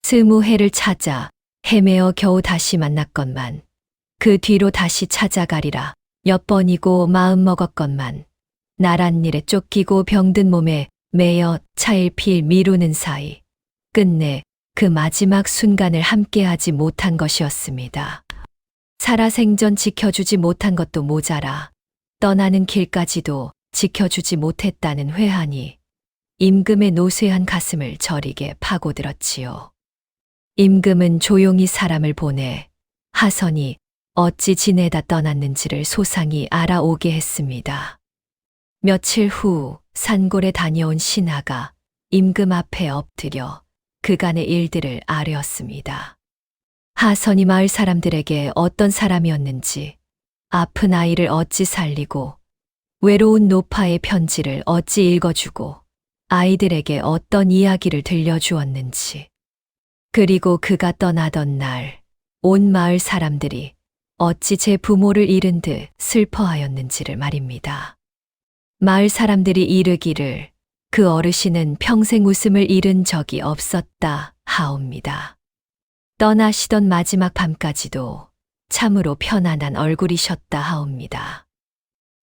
20해를 찾아 헤매어 겨우 다시 만났건만 그 뒤로 다시 찾아가리라 몇 번이고 마음먹었건만 나란 일에 쫓기고 병든 몸에 매여 차일피일 미루는 사이 끝내 그 마지막 순간을 함께하지 못한 것이었습니다. 살아생전 지켜주지 못한 것도 모자라 떠나는 길까지도 지켜주지 못했다는 회한이 임금의 노쇠한 가슴을 저리게 파고들었지요. 임금은 조용히 사람을 보내 하선이 어찌 지내다 떠났는지를 소상히 알아오게 했습니다. 며칠 후 산골에 다녀온 신하가 임금 앞에 엎드려 그간의 일들을 아뢰었습니다. 하선이 마을 사람들에게 어떤 사람이었는지, 아픈 아이를 어찌 살리고, 외로운 노파의 편지를 어찌 읽어주고, 아이들에게 어떤 이야기를 들려주었는지, 그리고 그가 떠나던 날, 온 마을 사람들이 어찌 제 부모를 잃은 듯 슬퍼하였는지를 말입니다. 마을 사람들이 이르기를 그 어르신은 평생 웃음을 잃은 적이 없었다 하옵니다. 떠나시던 마지막 밤까지도 참으로 편안한 얼굴이셨다 하옵니다.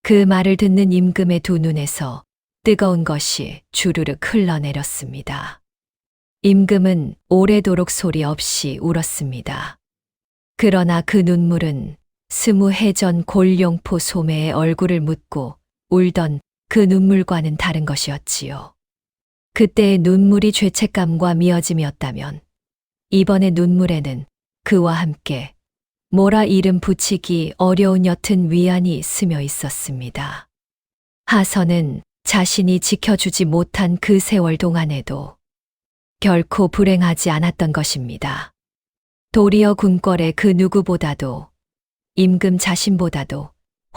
그 말을 듣는 임금의 두 눈에서 뜨거운 것이 주르륵 흘러내렸습니다. 임금은 오래도록 소리 없이 울었습니다. 그러나 그 눈물은 20해 전 골룡포 소매의 얼굴을 묻고 울던 그 눈물과는 다른 것이었지요. 그때의 눈물이 죄책감과 미어짐이었다면 이번의 눈물에는 그와 함께 뭐라 이름 붙이기 어려운 옅은 위안이 스며 있었습니다. 하선은 자신이 지켜주지 못한 그 세월 동안에도 결코 불행하지 않았던 것입니다. 도리어 궁궐의 그 누구보다도 임금 자신보다도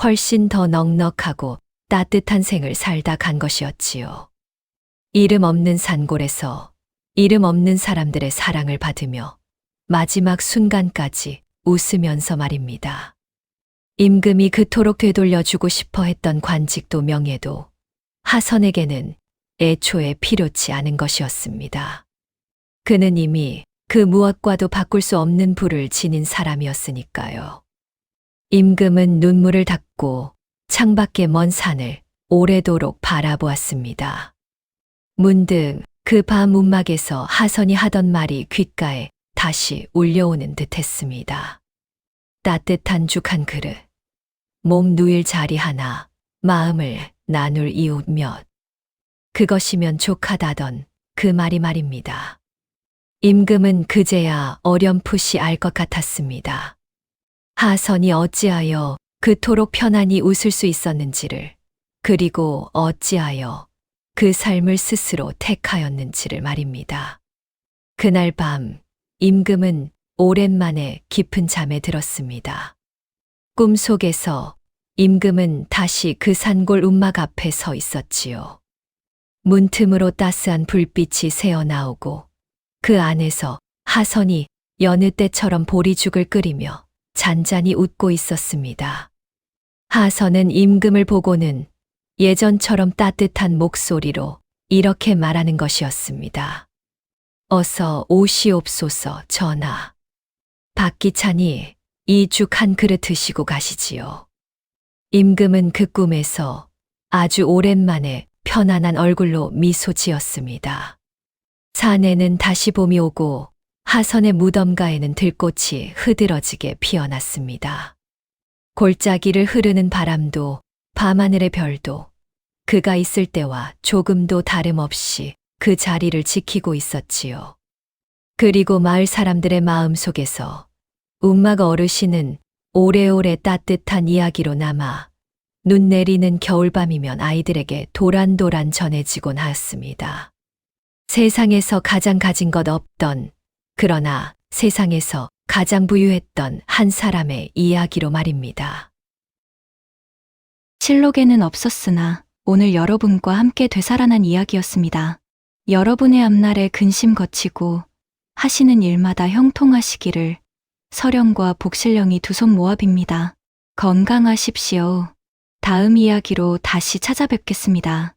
훨씬 더 넉넉하고 따뜻한 생을 살다 간 것이었지요. 이름 없는 산골에서 이름 없는 사람들의 사랑을 받으며 마지막 순간까지 웃으면서 말입니다. 임금이 그토록 되돌려주고 싶어 했던 관직도 명예도 하선에게는 애초에 필요치 않은 것이었습니다. 그는 이미 그 무엇과도 바꿀 수 없는 부를 지닌 사람이었으니까요. 임금은 눈물을 닦고 창밖의 먼 산을 오래도록 바라보았습니다. 문득 그 밤 움막에서 하선이 하던 말이 귓가에 다시 울려오는 듯 했습니다. 따뜻한 죽 한 그릇, 몸 누일 자리 하나, 마음을 나눌 이웃 몇. 그것이면 족하다던 그 말이 말입니다. 임금은 그제야 어렴풋이 알 것 같았습니다. 하선이 어찌하여 그토록 편안히 웃을 수 있었는지를, 그리고 어찌하여 그 삶을 스스로 택하였는지를 말입니다. 그날 밤 임금은 오랜만에 깊은 잠에 들었습니다. 꿈속에서 임금은 다시 그 산골 움막 앞에 서 있었지요. 문틈으로 따스한 불빛이 새어나오고 그 안에서 하선이 여느 때처럼 보리죽을 끓이며 잔잔히 웃고 있었습니다. 하선은 임금을 보고는 예전처럼 따뜻한 목소리로 이렇게 말하는 것이었습니다. 어서 오시옵소서 전하. 받기 차니 이 죽 한 그릇 드시고 가시지요. 임금은 그 꿈에서 아주 오랜만에 편안한 얼굴로 미소 지었습니다. 산에는 다시 봄이 오고 하선의 무덤가에는 들꽃이 흐드러지게 피어났습니다. 골짜기를 흐르는 바람도 밤하늘의 별도 그가 있을 때와 조금도 다름없이 그 자리를 지키고 있었지요. 그리고 마을 사람들의 마음 속에서 움막 어르신은 오래오래 따뜻한 이야기로 남아 눈 내리는 겨울밤이면 아이들에게 도란도란 전해지곤 하였습니다. 세상에서 가장 가진 것 없던, 그러나 세상에서 가장 부유했던 한 사람의 이야기로 말입니다. 실록에는 없었으나 오늘 여러분과 함께 되살아난 이야기였습니다. 여러분의 앞날에 근심 거치고 하시는 일마다 형통하시기를 서령과 복실령이 두 손 모아 빕니다. 건강하십시오. 다음 이야기로 다시 찾아뵙겠습니다.